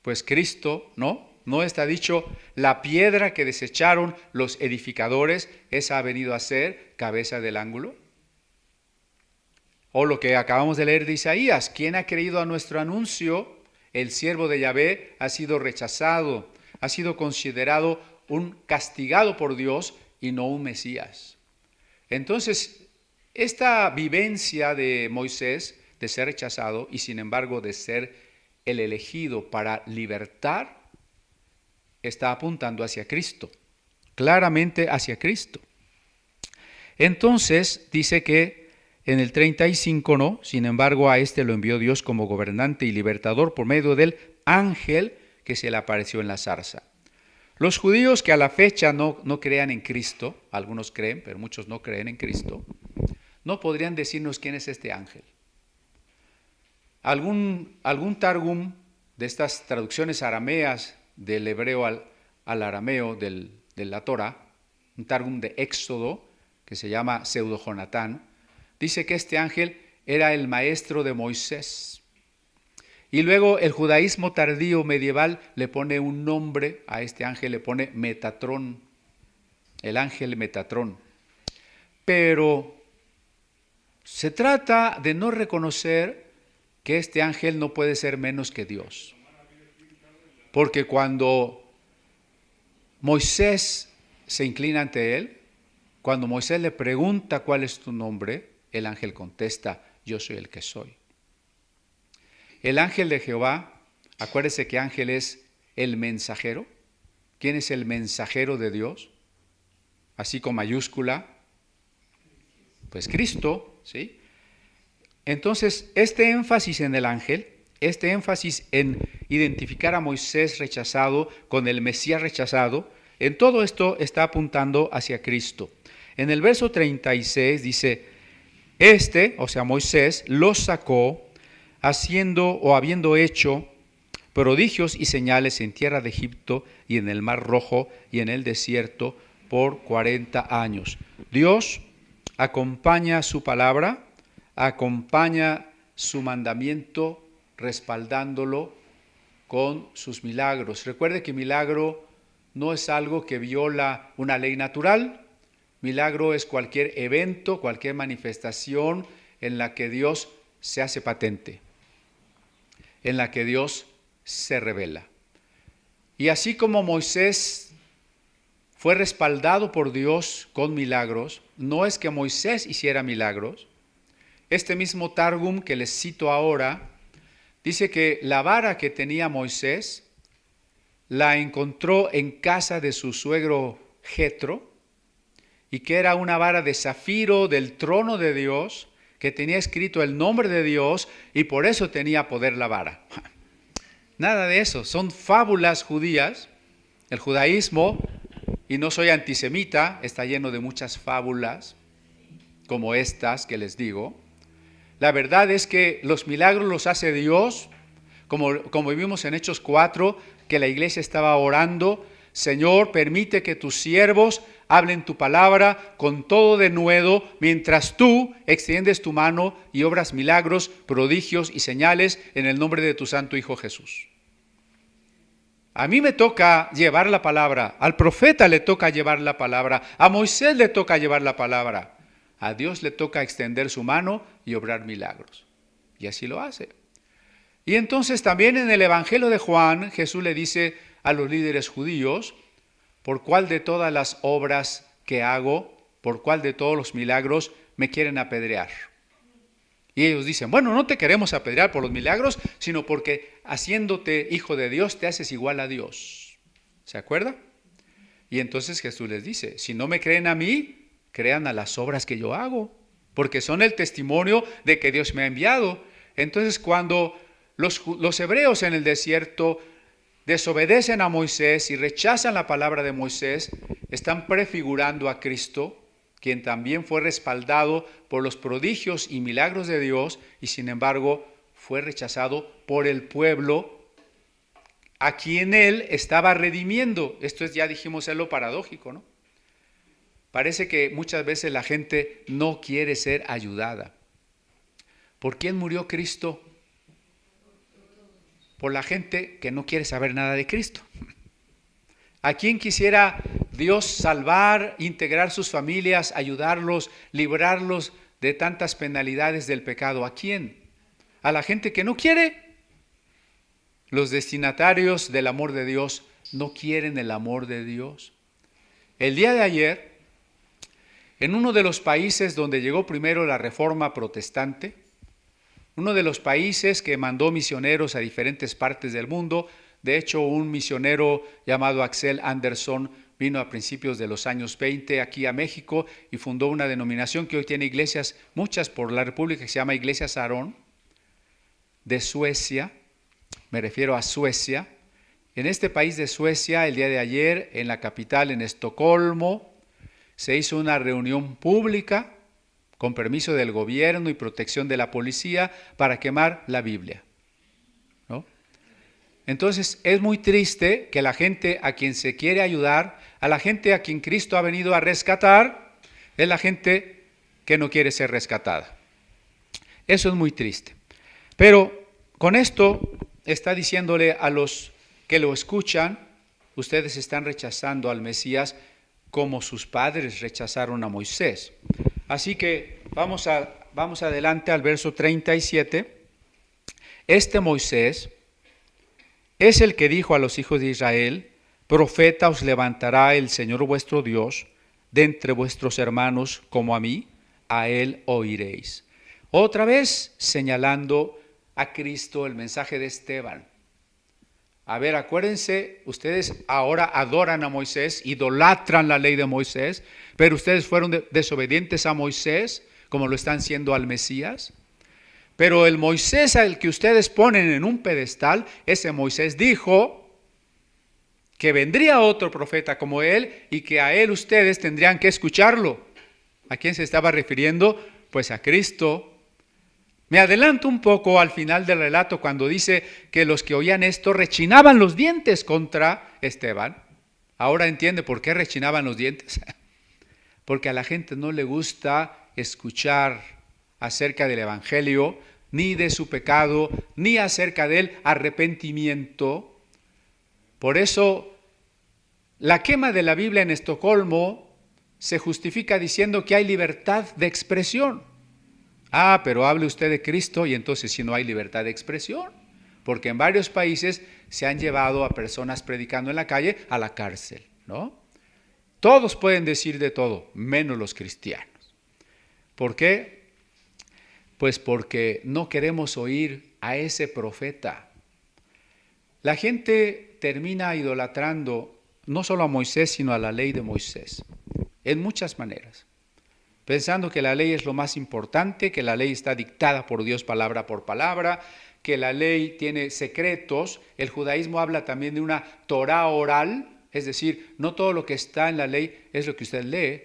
A: Pues Cristo, ¿no? ¿No está dicho, la piedra que desecharon los edificadores, esa ha venido a ser cabeza del ángulo? O lo que acabamos de leer de Isaías, ¿quién ha creído a nuestro anuncio? El siervo de Yahvé ha sido rechazado, ha sido considerado un castigado por Dios y no un Mesías. Entonces, esta vivencia de Moisés de ser rechazado y sin embargo de ser el elegido para libertar, está apuntando hacia Cristo, claramente hacia Cristo. Entonces dice que en el 35 no, sin embargo a este lo envió Dios como gobernante y libertador por medio del ángel que se le apareció en la zarza. Los judíos que a la fecha no crean en Cristo, algunos creen, pero muchos no creen en Cristo, no podrían decirnos quién es este ángel. Algún targum de estas traducciones arameas del hebreo al arameo de la Torah, un targum de Éxodo que se llama Pseudo Jonatán, dice que este ángel era el maestro de Moisés. Y luego el judaísmo tardío medieval le pone un nombre a este ángel, le pone Metatrón, el ángel Metatrón. Pero se trata de no reconocer que este ángel no puede ser menos que Dios. Porque cuando Moisés se inclina ante él, cuando Moisés le pregunta cuál es tu nombre, el ángel contesta, yo soy el que soy. El ángel de Jehová, acuérdese que ángel es el mensajero. ¿Quién es el mensajero de Dios? Así con mayúscula, pues Cristo, ¿sí? Entonces, este énfasis en el ángel, este énfasis en identificar a Moisés rechazado con el Mesías rechazado, en todo esto está apuntando hacia Cristo. En el verso 36 dice, o sea Moisés, los sacó haciendo o habiendo hecho prodigios y señales en tierra de Egipto y en el Mar Rojo y en el desierto por 40 años. Dios acompaña su palabra, acompaña su mandamiento respaldándolo con sus milagros. Recuerde que milagro no es algo que viola una ley natural. Milagro es cualquier evento, cualquier manifestación en la que Dios se hace patente, en la que Dios se revela. Y así como Moisés fue respaldado por Dios con milagros, no es que Moisés hiciera milagros. Este mismo Targum que les cito ahora, dice que la vara que tenía Moisés la encontró en casa de su suegro Jetro, y que era una vara de zafiro del trono de Dios, que tenía escrito el nombre de Dios, y por eso tenía poder la vara. Nada de eso, son fábulas judías. El judaísmo, y no soy antisemita, está lleno de muchas fábulas, como estas que les digo. La verdad es que los milagros los hace Dios, como vimos en Hechos 4, que la iglesia estaba orando, Señor, permite que tus siervos hablen tu palabra con todo denuedo, mientras tú extiendes tu mano y obras milagros, prodigios y señales en el nombre de tu santo Hijo Jesús. A mí me toca llevar la palabra, al profeta le toca llevar la palabra, a Moisés le toca llevar la palabra, a Dios le toca extender su mano y obrar milagros. Y así lo hace. Y entonces también en el Evangelio de Juan, Jesús le dice a los líderes judíos, ¿por cuál de todas las obras que hago, por cuál de todos los milagros me quieren apedrear? Y ellos dicen, bueno, no te queremos apedrear por los milagros, sino porque haciéndote hijo de Dios te haces igual a Dios. ¿Se acuerda? Y entonces Jesús les dice, si no me creen a mí, crean a las obras que yo hago, porque son el testimonio de que Dios me ha enviado. Entonces cuando los hebreos en el desierto desobedecen a Moisés y rechazan la palabra de Moisés, están prefigurando a Cristo, quien también fue respaldado por los prodigios y milagros de Dios, y sin embargo fue rechazado por el pueblo a quien él estaba redimiendo. Esto es, ya dijimos, es lo paradójico, ¿no? Parece que muchas veces la gente no quiere ser ayudada. ¿Por quién murió Cristo? Por la gente que no quiere saber nada de Cristo. ¿A quién quisiera Dios salvar, integrar sus familias, ayudarlos, librarlos de tantas penalidades del pecado? ¿A quién? ¿A la gente que no quiere? Los destinatarios del amor de Dios no quieren el amor de Dios. El día de ayer, en uno de los países donde llegó primero la Reforma protestante, uno de los países que mandó misioneros a diferentes partes del mundo. De hecho, un misionero llamado Axel Anderson vino a principios de los años 20 aquí a México y fundó una denominación que hoy tiene iglesias, muchas por la República, que se llama Iglesia Sarón, de Suecia. Me refiero a Suecia. En este país de Suecia, el día de ayer, en la capital, en Estocolmo, se hizo una reunión pública con permiso del gobierno y protección de la policía para quemar la Biblia, ¿no? Entonces es muy triste que la gente a quien se quiere ayudar, a la gente a quien Cristo ha venido a rescatar, es la gente que no quiere ser rescatada. Eso es muy triste. Pero con esto está diciéndole a los que lo escuchan, ustedes están rechazando al Mesías como sus padres rechazaron a Moisés. Así que vamos adelante al verso 37. Este Moisés es el que dijo a los hijos de Israel: profeta os levantará el Señor vuestro Dios de entre vuestros hermanos como a mí, a él oiréis. Otra vez señalando a Cristo, el mensaje de Esteban. A ver, acuérdense, ustedes ahora adoran a Moisés, idolatran la ley de Moisés, pero ustedes fueron desobedientes a Moisés, como lo están siendo al Mesías. Pero el Moisés al que ustedes ponen en un pedestal, ese Moisés dijo que vendría otro profeta como él y que a él ustedes tendrían que escucharlo. ¿A quién se estaba refiriendo? Pues a Cristo. Me adelanto un poco al final del relato cuando dice que los que oían esto rechinaban los dientes contra Esteban. Ahora entiende por qué rechinaban los dientes. Porque a la gente no le gusta escuchar acerca del Evangelio, ni de su pecado, ni acerca del arrepentimiento. Por eso, la quema de la Biblia en Estocolmo se justifica diciendo que hay libertad de expresión. Ah, pero hable usted de Cristo y entonces si no hay libertad de expresión, porque en varios países se han llevado a personas predicando en la calle a la cárcel, ¿no? Todos pueden decir de todo, menos los cristianos. ¿Por qué? Pues porque no queremos oír a ese profeta. La gente termina idolatrando no solo a Moisés, sino a la ley de Moisés, en muchas maneras. Pensando que la ley es lo más importante, que la ley está dictada por Dios palabra por palabra, que la ley tiene secretos. El judaísmo habla también de una Torá oral, es decir, no todo lo que está en la ley es lo que usted lee,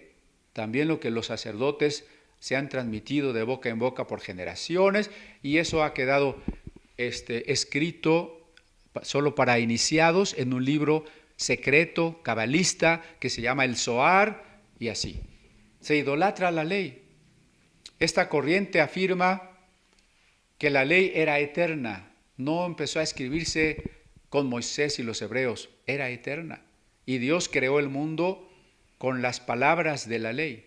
A: también lo que los sacerdotes se han transmitido de boca en boca por generaciones, y eso ha quedado escrito solo para iniciados en un libro secreto, cabalista, que se llama el Zohar, y así. Se idolatra la ley. Esta corriente afirma que la ley era eterna, no empezó a escribirse con Moisés y los hebreos, era eterna. Y Dios creó el mundo con las palabras de la ley.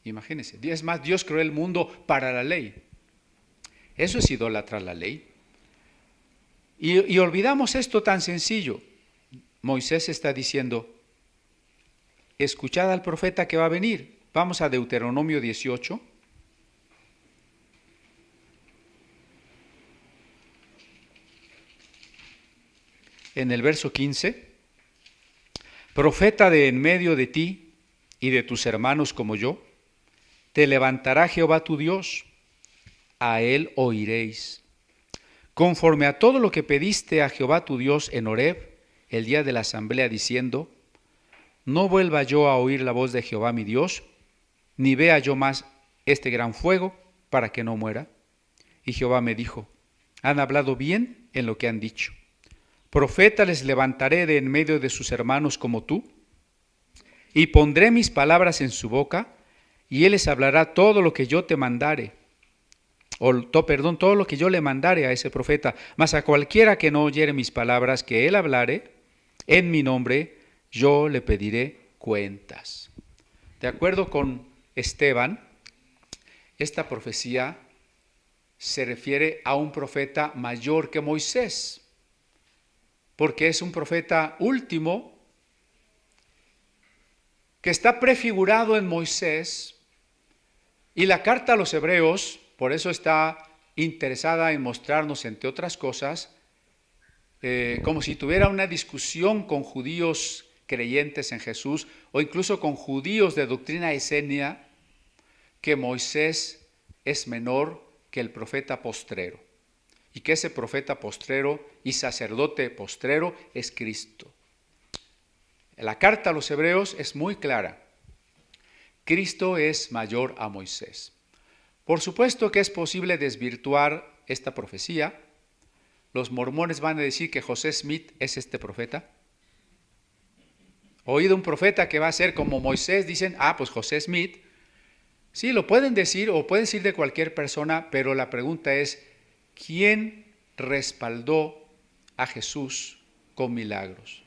A: Imagínense, es más, Dios creó el mundo para la ley. Eso es idolatrar la ley. Y olvidamos esto tan sencillo. Moisés está diciendo: escuchad al profeta que va a venir. Vamos a Deuteronomio 18. En el verso 15. Profeta de en medio de ti y de tus hermanos como yo, te levantará Jehová tu Dios, a él oiréis. Conforme a todo lo que pediste a Jehová tu Dios en Horeb, el día de la asamblea, diciendo: no vuelva yo a oír la voz de Jehová mi Dios, ni vea yo más este gran fuego, para que no muera. Y Jehová me dijo: han hablado bien en lo que han dicho. Profeta les levantaré de en medio de sus hermanos como tú, y pondré mis palabras en su boca, y él les hablará todo lo que yo te mandare. Todo lo que yo le mandare a ese profeta. Mas a cualquiera que no oyere mis palabras que él hablare, en mi nombre, yo le pediré cuentas. De acuerdo con Esteban, esta profecía se refiere a un profeta mayor que Moisés, porque es un profeta último que está prefigurado en Moisés, y la carta a los hebreos, por eso está interesada en mostrarnos, entre otras cosas, como si tuviera una discusión con judíos creyentes en Jesús o incluso con judíos de doctrina esenia, que Moisés es menor que el profeta postrero y que ese profeta postrero y sacerdote postrero es Cristo. La carta a los Hebreos es muy clara. Cristo es mayor a Moisés. Por supuesto que es posible desvirtuar esta profecía. Los mormones van a decir que José Smith es este profeta. Oído un profeta que va a ser como Moisés, dicen, pues José Smith. Sí, lo pueden decir o pueden decir de cualquier persona, pero la pregunta es, ¿quién respaldó a Jesús con milagros?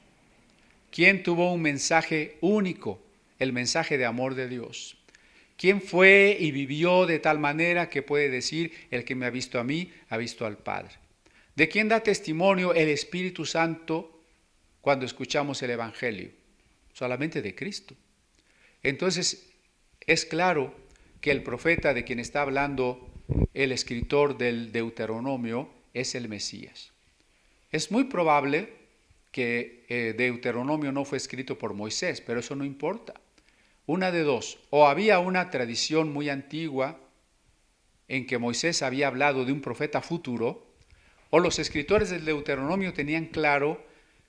A: ¿Quién tuvo un mensaje único, el mensaje de amor de Dios? ¿Quién fue y vivió de tal manera que puede decir, el que me ha visto a mí, ha visto al Padre? ¿De quién da testimonio el Espíritu Santo cuando escuchamos el Evangelio? Solamente de Cristo. Entonces, es claro que el profeta de quien está hablando el escritor del Deuteronomio es el Mesías. Es muy probable que Deuteronomio no fue escrito por Moisés, pero eso no importa. Una de dos, o había una tradición muy antigua en que Moisés había hablado de un profeta futuro, o los escritores del Deuteronomio tenían claro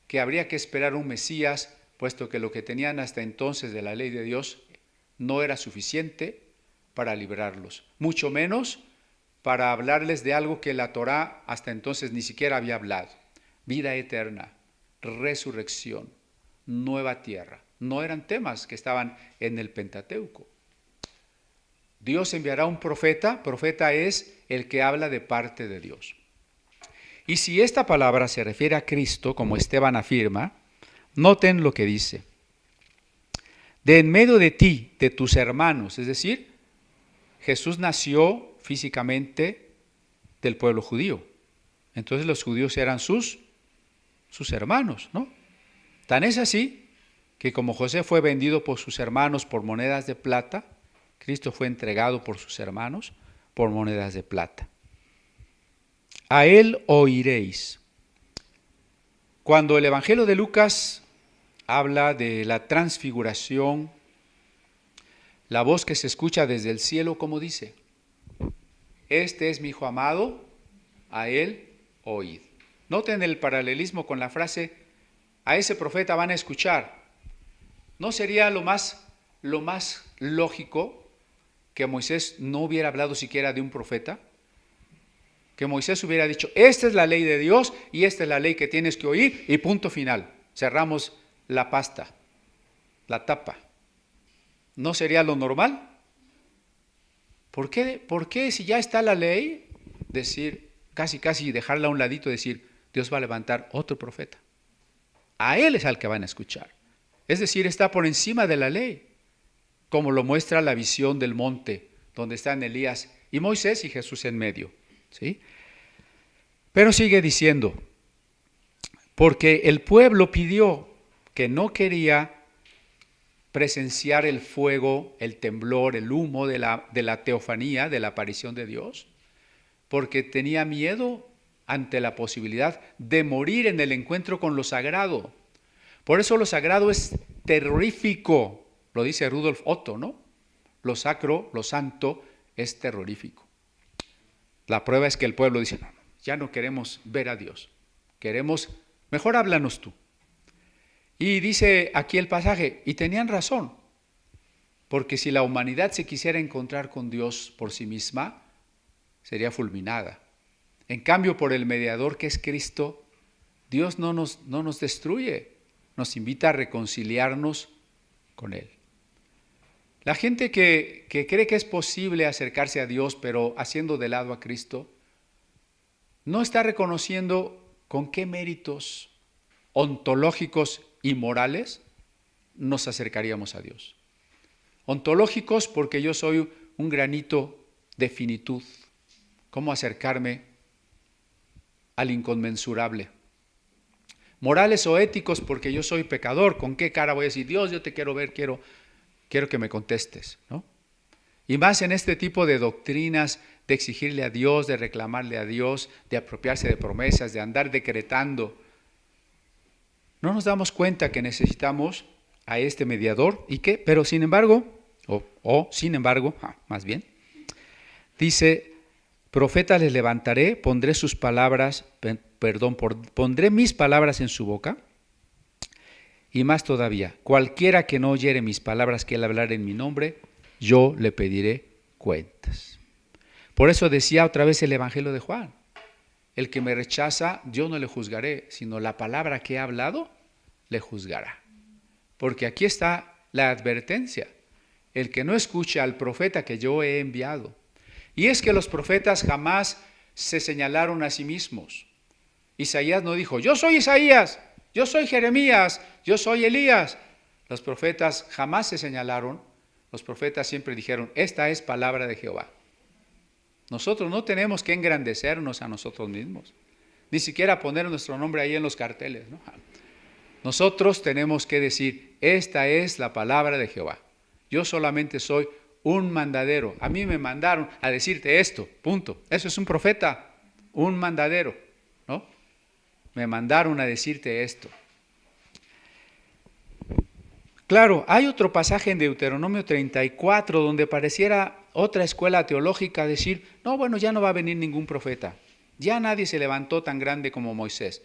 A: que habría que esperar un Mesías, puesto que lo que tenían hasta entonces de la ley de Dios no era suficiente para librarlos, mucho menos para hablarles de algo que la Torá hasta entonces ni siquiera había hablado: vida eterna, resurrección, nueva tierra. No eran temas que estaban en el Pentateuco. Dios enviará un profeta. Profeta es el que habla de parte de Dios. Y si esta palabra se refiere a Cristo, como Esteban afirma, noten lo que dice: de en medio de ti, de tus hermanos. Es decir, Jesús nació físicamente del pueblo judío. Entonces los judíos eran sus hermanos, ¿no? Tan es así que como José fue vendido por sus hermanos por monedas de plata, Cristo fue entregado por sus hermanos por monedas de plata. A él oiréis. Cuando el Evangelio de Lucas habla de la transfiguración, la voz que se escucha desde el cielo, ¿cómo dice? Este es mi Hijo amado, a él oíd. Noten el paralelismo con la frase, a ese profeta van a escuchar. ¿No sería lo más lógico que Moisés no hubiera hablado siquiera de un profeta? Que Moisés hubiera dicho, esta es la ley de Dios y esta es la ley que tienes que oír y punto final. Cerramos la pasta, la tapa. ¿No sería lo normal? ¿Por qué si ya está la ley, decir, casi dejarla a un ladito, decir, Dios va a levantar otro profeta? A él es al que van a escuchar. Es decir, está por encima de la ley, como lo muestra la visión del monte, donde están Elías y Moisés y Jesús en medio. ¿Sí? Pero sigue diciendo, porque el pueblo pidió, que no quería presenciar el fuego, el temblor, el humo de la teofanía, de la aparición de Dios, porque tenía miedo ante la posibilidad de morir en el encuentro con lo sagrado. Por eso lo sagrado es terrorífico, lo dice Rudolf Otto, ¿no? Lo sacro, lo santo, es terrorífico. La prueba es que el pueblo dice, no, ya no queremos ver a Dios, queremos, mejor háblanos tú. Y dice aquí el pasaje, y tenían razón, porque si la humanidad se quisiera encontrar con Dios por sí misma, sería fulminada. En cambio, por el mediador que es Cristo, Dios no nos destruye, nos invita a reconciliarnos con Él. La gente que cree que es posible acercarse a Dios, pero haciendo de lado a Cristo, no está reconociendo con qué méritos ontológicos y morales nos acercaríamos a Dios. Ontológicos porque yo soy un granito de finitud. ¿Cómo acercarme al inconmensurable? Morales o éticos porque yo soy pecador. ¿Con qué cara voy a decir, Dios, yo te quiero ver, quiero que me contestes, ¿no? Y más en este tipo de doctrinas de exigirle a Dios, de reclamarle a Dios, de apropiarse de promesas, de andar decretando. No nos damos cuenta que necesitamos a este mediador y que, pero sin embargo, más bien, dice, profeta les levantaré, pondré mis palabras en su boca. Y más todavía, cualquiera que no oyere mis palabras que él hablar en mi nombre, yo le pediré cuentas. Por eso decía otra vez el Evangelio de Juan, el que me rechaza, yo no le juzgaré, sino la palabra que he hablado, le juzgará. Porque aquí está la advertencia, el que no escucha al profeta que yo he enviado. Y es que los profetas jamás se señalaron a sí mismos. Isaías no dijo, yo soy Isaías, yo soy Jeremías, yo soy Elías. Los profetas jamás se señalaron, los profetas siempre dijeron, esta es palabra de Jehová. Nosotros no tenemos que engrandecernos a nosotros mismos, ni siquiera poner nuestro nombre ahí en los carteles, ¿no? Nosotros tenemos que decir, esta es la palabra de Jehová. Yo solamente soy un mandadero. A mí me mandaron a decirte esto, punto. Eso es un profeta, un mandadero, ¿no? Me mandaron a decirte esto. Claro, hay otro pasaje en Deuteronomio 34 donde pareciera otra escuela teológica decir, no, bueno, ya no va a venir ningún profeta. Ya nadie se levantó tan grande como Moisés.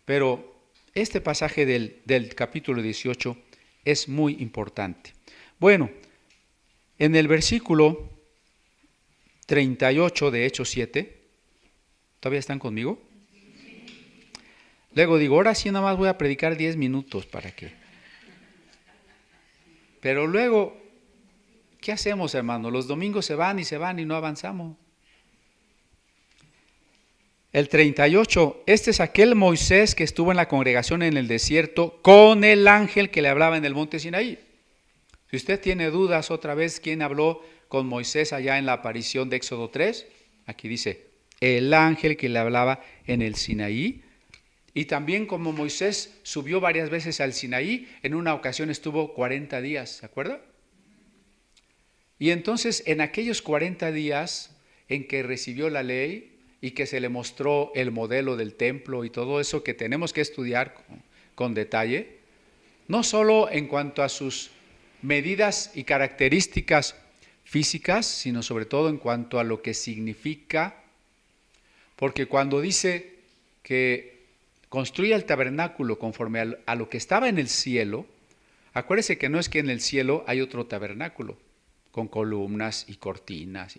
A: Pero este pasaje del capítulo 18 es muy importante. Bueno, en el versículo 38 de Hechos 7, ¿todavía están conmigo? Luego digo, ahora sí nada más voy a predicar 10 minutos para que... Pero luego, ¿qué hacemos, hermano? Los domingos se van y no avanzamos. El 38, este es aquel Moisés que estuvo en la congregación en el desierto con el ángel que le hablaba en el monte Sinaí. Si usted tiene dudas otra vez, ¿quién habló con Moisés allá en la aparición de Éxodo 3? Aquí dice, el ángel que le hablaba en el Sinaí. Y también como Moisés subió varias veces al Sinaí, en una ocasión estuvo 40 días, ¿se acuerda? Y entonces en aquellos 40 días en que recibió la ley y que se le mostró el modelo del templo y todo eso que tenemos que estudiar con detalle, no solo en cuanto a sus medidas y características físicas, sino sobre todo en cuanto a lo que significa, porque cuando dice que construye el tabernáculo conforme a lo que estaba en el cielo, acuérdese que no es que en el cielo hay otro tabernáculo con columnas y cortinas.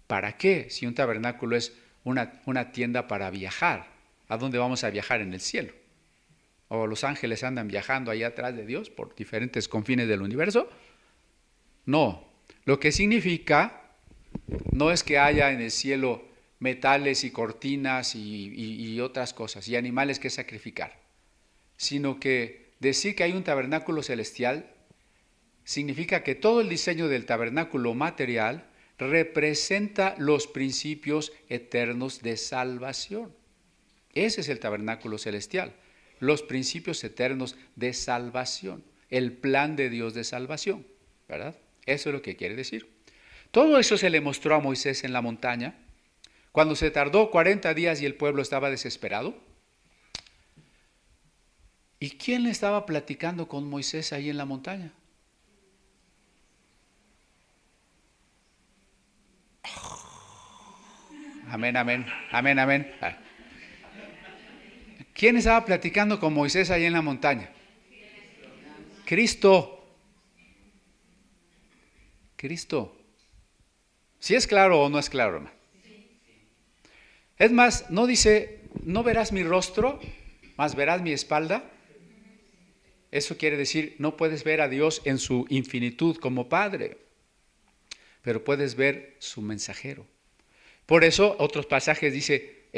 A: ¿Para qué? Si un tabernáculo es una tienda para viajar, ¿a dónde vamos a viajar en el cielo? ¿O los ángeles andan viajando allá atrás de Dios por diferentes confines del universo? No, lo que significa no es que haya en el cielo metales y cortinas y otras cosas, y animales que sacrificar, sino que decir que hay un tabernáculo celestial significa que todo el diseño del tabernáculo material representa los principios eternos de salvación. Ese es el tabernáculo celestial, los principios eternos de salvación, el plan de Dios de salvación, ¿verdad? Eso es lo que quiere decir. Todo eso se le mostró a Moisés en la montaña, cuando se tardó 40 días y el pueblo estaba desesperado. ¿Y quién le estaba platicando con Moisés ahí en la montaña? Amén, amén, amén, amén. ¿Quién estaba platicando con Moisés ahí en la montaña? Cristo. Cristo. ¿Sí es claro o no es claro, hermano? Es más, no dice, no verás mi rostro, mas verás mi espalda. Eso quiere decir, no puedes ver a Dios en su infinitud como Padre, pero puedes ver su mensajero. Por eso otros pasajes dice,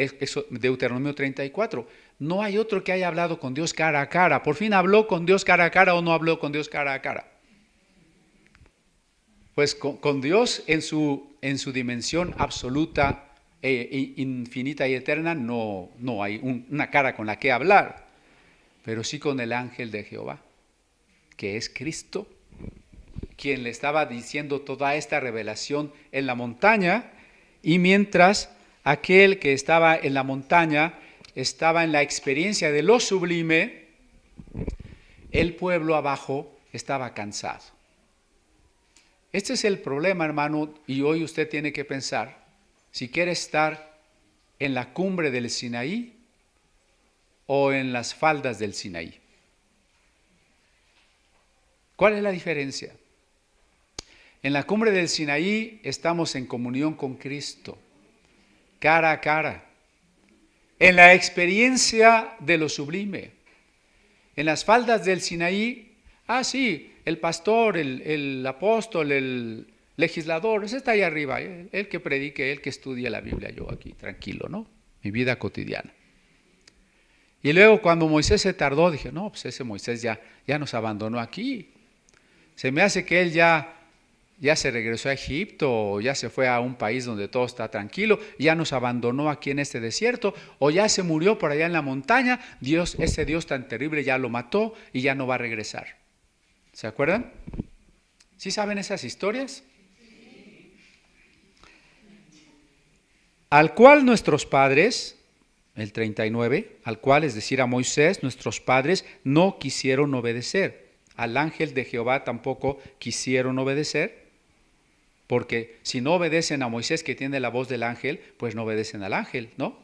A: Deuteronomio 34, no hay otro que haya hablado con Dios cara a cara. Por fin habló con Dios cara a cara o no habló con Dios cara a cara. Pues con Dios en su dimensión absoluta, infinita y eterna, no hay una cara con la que hablar, pero sí con el ángel de Jehová, que es Cristo, quien le estaba diciendo toda esta revelación en la montaña, Y mientras aquel que estaba en la montaña estaba en la experiencia de lo sublime, el pueblo abajo estaba cansado. Este es el problema, hermano, y hoy usted tiene que pensar, si quiere estar en la cumbre del Sinaí o en las faldas del Sinaí. ¿Cuál es la diferencia? En la cumbre del Sinaí estamos en comunión con Cristo, cara a cara, en la experiencia de lo sublime. En las faldas del Sinaí, sí, el pastor, el apóstol, el legislador, ese está ahí arriba, el que predique, el que estudie la Biblia, yo aquí tranquilo, ¿no? Mi vida cotidiana. Y luego cuando Moisés se tardó, dije, no, pues ese Moisés ya nos abandonó aquí. Se me hace que él ya se regresó a Egipto, o ya se fue a un país donde todo está tranquilo, ya nos abandonó aquí en este desierto, o ya se murió por allá en la montaña, ese Dios tan terrible ya lo mató y ya no va a regresar. ¿Se acuerdan? ¿Sí saben esas historias? Al cual nuestros padres, el 39, al cual, es decir, a Moisés, nuestros padres no quisieron obedecer. Al ángel de Jehová tampoco quisieron obedecer, porque si no obedecen a Moisés, que tiene la voz del ángel, pues no obedecen al ángel, ¿no?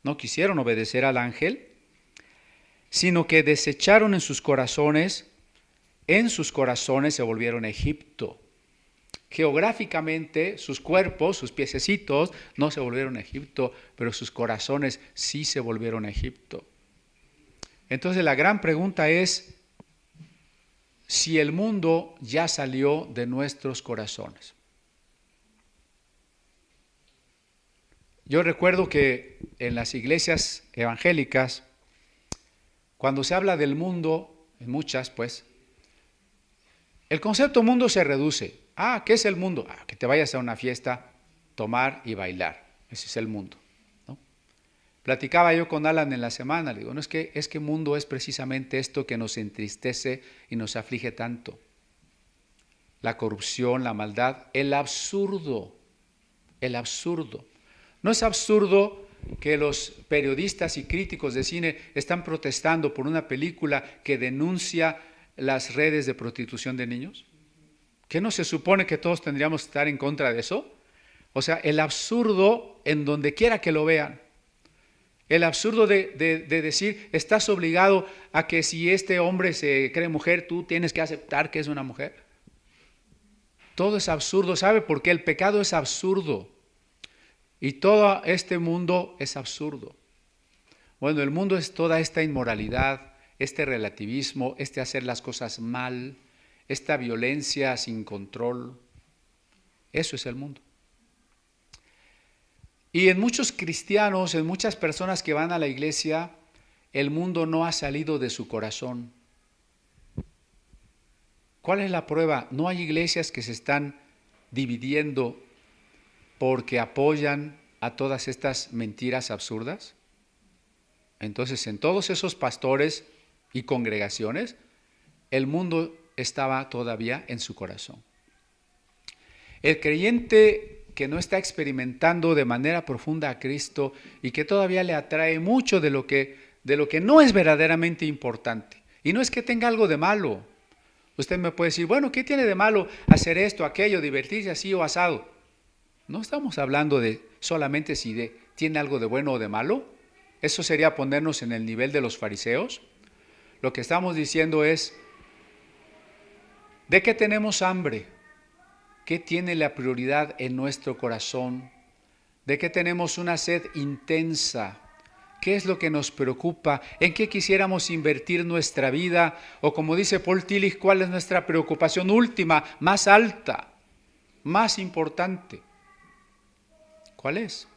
A: No quisieron obedecer al ángel, sino que desecharon en sus corazones se volvieron a Egipto. Geográficamente, sus cuerpos, sus piececitos, no se volvieron a Egipto, pero sus corazones sí se volvieron a Egipto. Entonces la gran pregunta es, si el mundo ya salió de nuestros corazones. Yo recuerdo que en las iglesias evangélicas, cuando se habla del mundo, en muchas pues, el concepto mundo se reduce. ¿Qué es el mundo? Que te vayas a una fiesta, tomar y bailar. Ese es el mundo, ¿no? Platicaba yo con Alan en la semana, le digo, no es que mundo es precisamente esto que nos entristece y nos aflige tanto. La corrupción, la maldad, el absurdo. No es absurdo que los periodistas y críticos de cine están protestando por una película que denuncia las redes de prostitución de niños. ¿Qué no se supone que todos tendríamos que estar en contra de eso? O sea, el absurdo en donde quiera que lo vean. El absurdo de decir, estás obligado a que si este hombre se cree mujer, tú tienes que aceptar que es una mujer. Todo es absurdo. ¿Sabe por qué? El pecado es absurdo. Y todo este mundo es absurdo. Bueno, el mundo es toda esta inmoralidad, este relativismo, este hacer las cosas mal, esta violencia sin control. Eso es el mundo. Y en muchos cristianos, en muchas personas que van a la iglesia, el mundo no ha salido de su corazón. ¿Cuál es la prueba? No hay iglesias que se están dividiendo porque apoyan a todas estas mentiras absurdas. Entonces, en todos esos pastores y congregaciones, el mundo estaba todavía en su corazón. El creyente que no está experimentando de manera profunda a Cristo y que todavía le atrae mucho de lo que no es verdaderamente importante. Y no es que tenga algo de malo. Usted me puede decir, bueno, ¿qué tiene de malo hacer esto, aquello, divertirse así o asado? No estamos hablando de solamente si tiene algo de bueno o de malo. Eso sería ponernos en el nivel de los fariseos. Lo que estamos diciendo es, ¿de qué tenemos hambre? ¿Qué tiene la prioridad en nuestro corazón? ¿De qué tenemos una sed intensa? ¿Qué es lo que nos preocupa? ¿En qué quisiéramos invertir nuestra vida? O como dice Paul Tillich, ¿cuál es nuestra preocupación última, más alta, más importante? ¿Cuál es?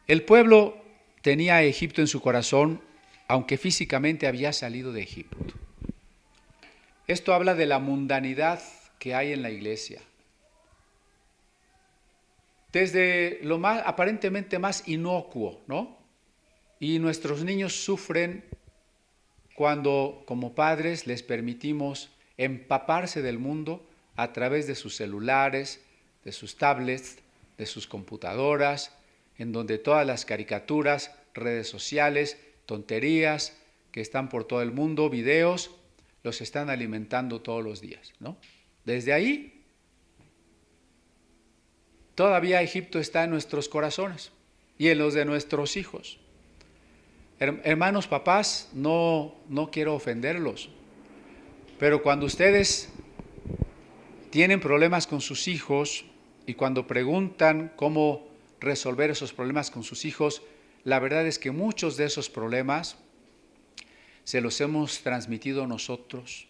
A: El pueblo tenía a Egipto en su corazón, aunque físicamente había salido de Egipto. Esto habla de la mundanidad que hay en la iglesia. Desde lo más aparentemente más inocuo, ¿no? Y nuestros niños sufren cuando como padres les permitimos empaparse del mundo a través de sus celulares, de sus tablets, de sus computadoras, en donde todas las caricaturas, redes sociales, tonterías que están por todo el mundo, videos, los están alimentando todos los días, ¿no? Desde ahí, todavía Egipto está en nuestros corazones y en los de nuestros hijos. Hermanos, papás, no quiero ofenderlos, pero cuando ustedes tienen problemas con sus hijos y cuando preguntan cómo resolver esos problemas con sus hijos, la verdad es que muchos de esos problemas se los hemos transmitido nosotros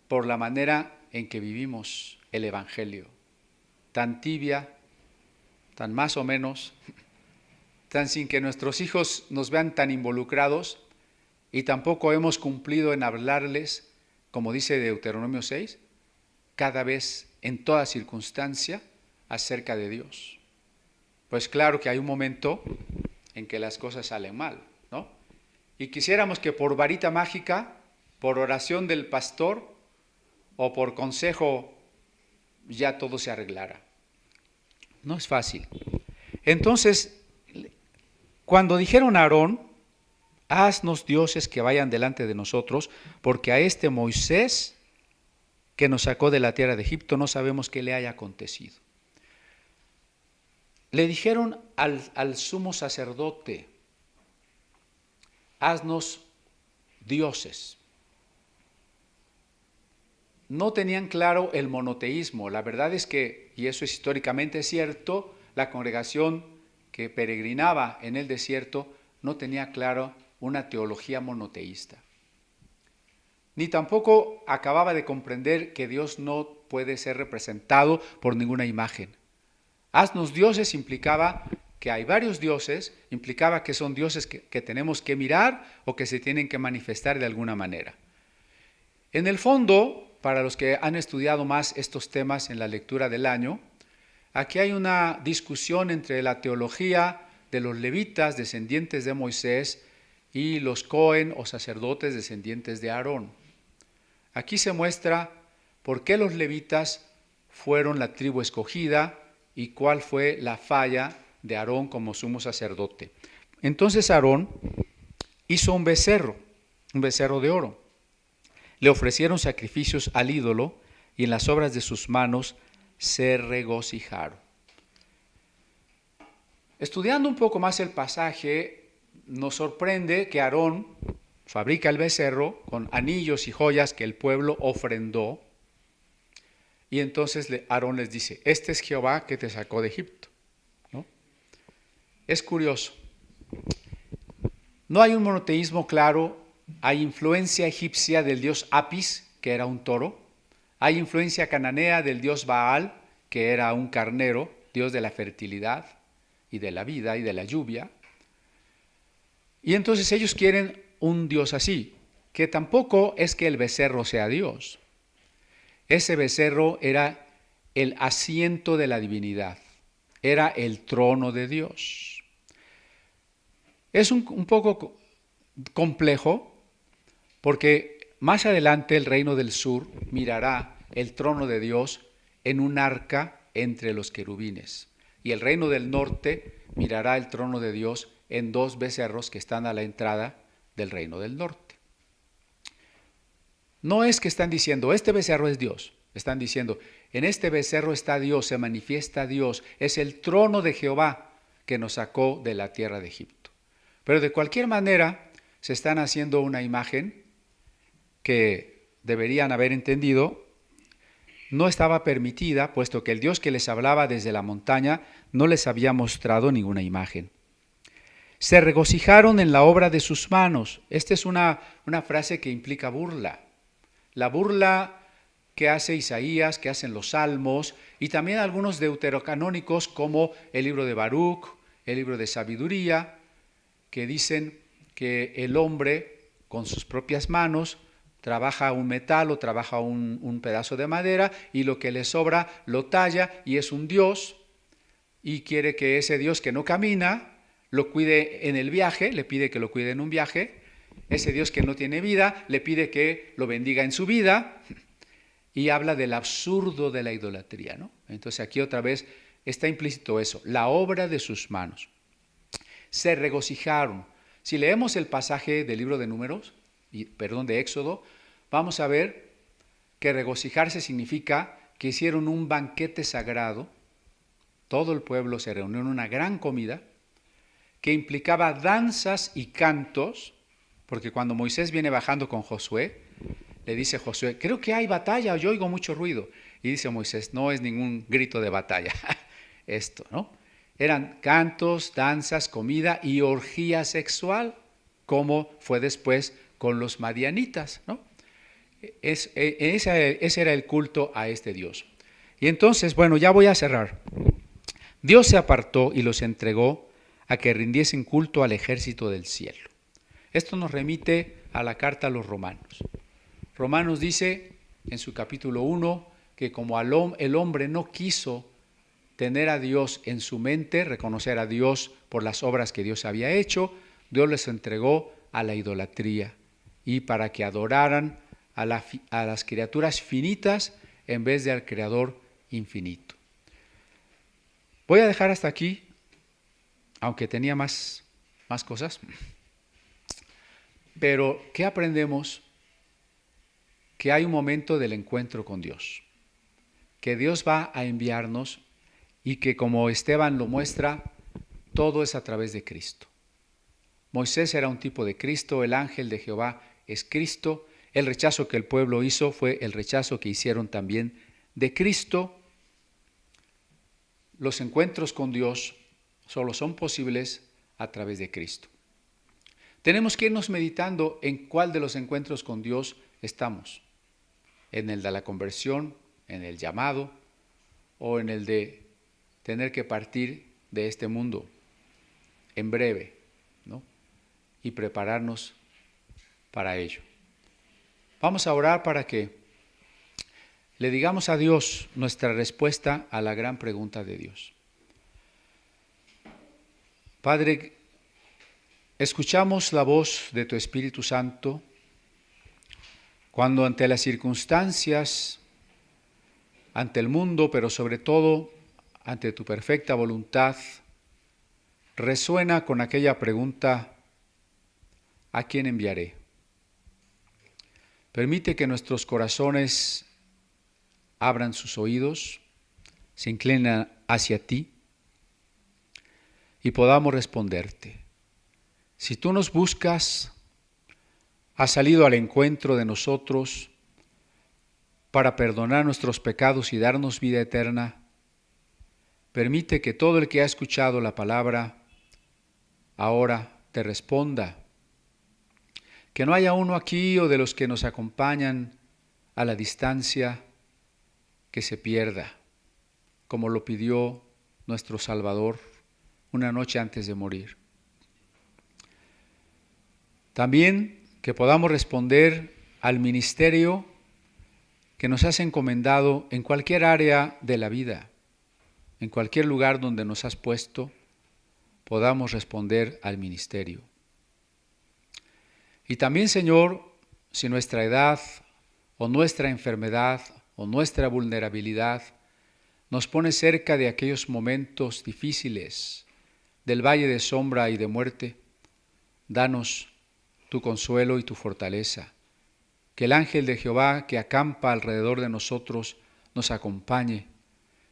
A: por la manera en que vivimos el Evangelio, tan tibia, tan más o menos, tan sin que nuestros hijos nos vean tan involucrados, y tampoco hemos cumplido en hablarles, como dice Deuteronomio 6, cada vez, en toda circunstancia, acerca de Dios. Pues claro que hay un momento en que las cosas salen mal, ¿no? Y quisiéramos que por varita mágica, por oración del pastor o por consejo, ya todo se arreglara. No es fácil. Entonces, cuando dijeron a Aarón, haznos dioses que vayan delante de nosotros, porque a este Moisés que nos sacó de la tierra de Egipto no sabemos qué le haya acontecido. Le dijeron al sumo sacerdote, haznos dioses. No tenían claro el monoteísmo. La verdad es que, y eso es históricamente cierto, la congregación que peregrinaba en el desierto no tenía claro una teología monoteísta. Ni tampoco acababa de comprender que Dios no puede ser representado por ninguna imagen. Haznos dioses implicaba que hay varios dioses, implicaba que son dioses que tenemos que mirar o que se tienen que manifestar de alguna manera. En el fondo, para los que han estudiado más estos temas en la lectura del año, aquí hay una discusión entre la teología de los levitas, descendientes de Moisés, y los Cohen o sacerdotes descendientes de Aarón. Aquí se muestra por qué los levitas fueron la tribu escogida y cuál fue la falla de Aarón como sumo sacerdote. Entonces Aarón hizo un becerro de oro. Le ofrecieron sacrificios al ídolo y en las obras de sus manos se regocijaron. Estudiando un poco más el pasaje, nos sorprende que Aarón fabrica el becerro con anillos y joyas que el pueblo ofrendó. Y entonces Aarón les dice, este es Jehová que te sacó de Egipto, ¿no? Es curioso. No hay un monoteísmo claro, hay influencia egipcia del dios Apis, que era un toro, hay influencia cananea del dios Baal, que era un carnero, dios de la fertilidad y de la vida y de la lluvia. Y entonces ellos quieren un Dios así, que tampoco es que el becerro sea Dios. Ese becerro era el asiento de la divinidad, era el trono de Dios. Es un poco complejo porque más adelante el reino del sur mirará el trono de Dios en un arca entre los querubines y el reino del norte mirará el trono de Dios en dos becerros que están a la entrada del reino del norte. No es que están diciendo, este becerro es Dios. Están diciendo, en este becerro está Dios, se manifiesta Dios. Es el trono de Jehová que nos sacó de la tierra de Egipto. Pero de cualquier manera, se están haciendo una imagen que deberían haber entendido, no estaba permitida, puesto que el Dios que les hablaba desde la montaña no les había mostrado ninguna imagen. Se regocijaron en la obra de sus manos. Esta es una frase que implica burla. La burla que hace Isaías, que hacen los Salmos, y también algunos deuterocanónicos como el libro de Baruch, el libro de Sabiduría, que dicen que el hombre con sus propias manos trabaja un metal o trabaja un pedazo de madera y lo que le sobra lo talla y es un Dios y quiere que ese Dios que no camina lo cuide en el viaje, le pide que lo cuide en un viaje. Ese Dios que no tiene vida le pide que lo bendiga en su vida y habla del absurdo de la idolatría, ¿no? Entonces aquí otra vez está implícito eso, la obra de sus manos. Se regocijaron. Si leemos el pasaje del libro de Números, de Éxodo, vamos a ver que regocijarse significa que hicieron un banquete sagrado, todo el pueblo se reunió en una gran comida, que implicaba danzas y cantos, porque cuando Moisés viene bajando con Josué, le dice Josué, creo que hay batalla, yo oigo mucho ruido. Y dice Moisés, no es ningún grito de batalla, esto, ¿no? Eran cantos, danzas, comida y orgía sexual, como fue después con los madianitas, ¿no? Ese era el culto a este Dios. Y entonces, bueno, ya voy a cerrar. Dios se apartó y los entregó a que rindiesen culto al ejército del cielo. Esto nos remite a la carta a los Romanos. Romanos dice en su capítulo 1 que como el hombre no quiso tener a Dios en su mente, reconocer a Dios por las obras que Dios había hecho, Dios les entregó a la idolatría y para que adoraran a las criaturas finitas en vez de al Creador infinito. Voy a dejar hasta aquí, aunque tenía más cosas. Pero, ¿qué aprendemos? Que hay un momento del encuentro con Dios, que Dios va a enviarnos y que, como Esteban lo muestra, todo es a través de Cristo. Moisés era un tipo de Cristo, el ángel de Jehová es Cristo, el rechazo que el pueblo hizo fue el rechazo que hicieron también de Cristo. Los encuentros con Dios solo son posibles a través de Cristo. Tenemos que irnos meditando en cuál de los encuentros con Dios estamos. En el de la conversión, en el llamado o en el de tener que partir de este mundo en breve, ¿no? Y prepararnos para ello. Vamos a orar para que le digamos a Dios nuestra respuesta a la gran pregunta de Dios. Padre, escuchamos la voz de tu Espíritu Santo cuando ante las circunstancias, ante el mundo, pero sobre todo ante tu perfecta voluntad, resuena con aquella pregunta, ¿a quién enviaré? Permite que nuestros corazones abran sus oídos, se inclinen hacia ti y podamos responderte. Si tú nos buscas, has salido al encuentro de nosotros para perdonar nuestros pecados y darnos vida eterna, permite que todo el que ha escuchado la palabra ahora te responda. Que no haya uno aquí o de los que nos acompañan a la distancia que se pierda, como lo pidió nuestro Salvador una noche antes de morir. También que podamos responder al ministerio que nos has encomendado en cualquier área de la vida, en cualquier lugar donde nos has puesto, podamos responder al ministerio. Y también, Señor, si nuestra edad o nuestra enfermedad o nuestra vulnerabilidad nos pone cerca de aquellos momentos difíciles del valle de sombra y de muerte, danos tu consuelo y tu fortaleza. Que el ángel de Jehová que acampa alrededor de nosotros nos acompañe,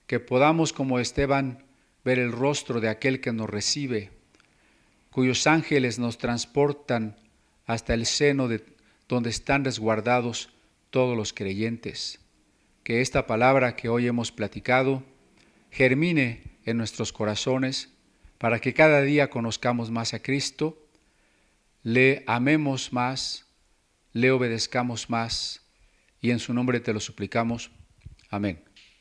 A: que podamos como Esteban ver el rostro de aquel que nos recibe, cuyos ángeles nos transportan hasta el seno de donde están resguardados todos los creyentes. Que esta palabra que hoy hemos platicado germine en nuestros corazones para que cada día conozcamos más a Cristo, le amemos más, le obedezcamos más y en su nombre te lo suplicamos. Amén.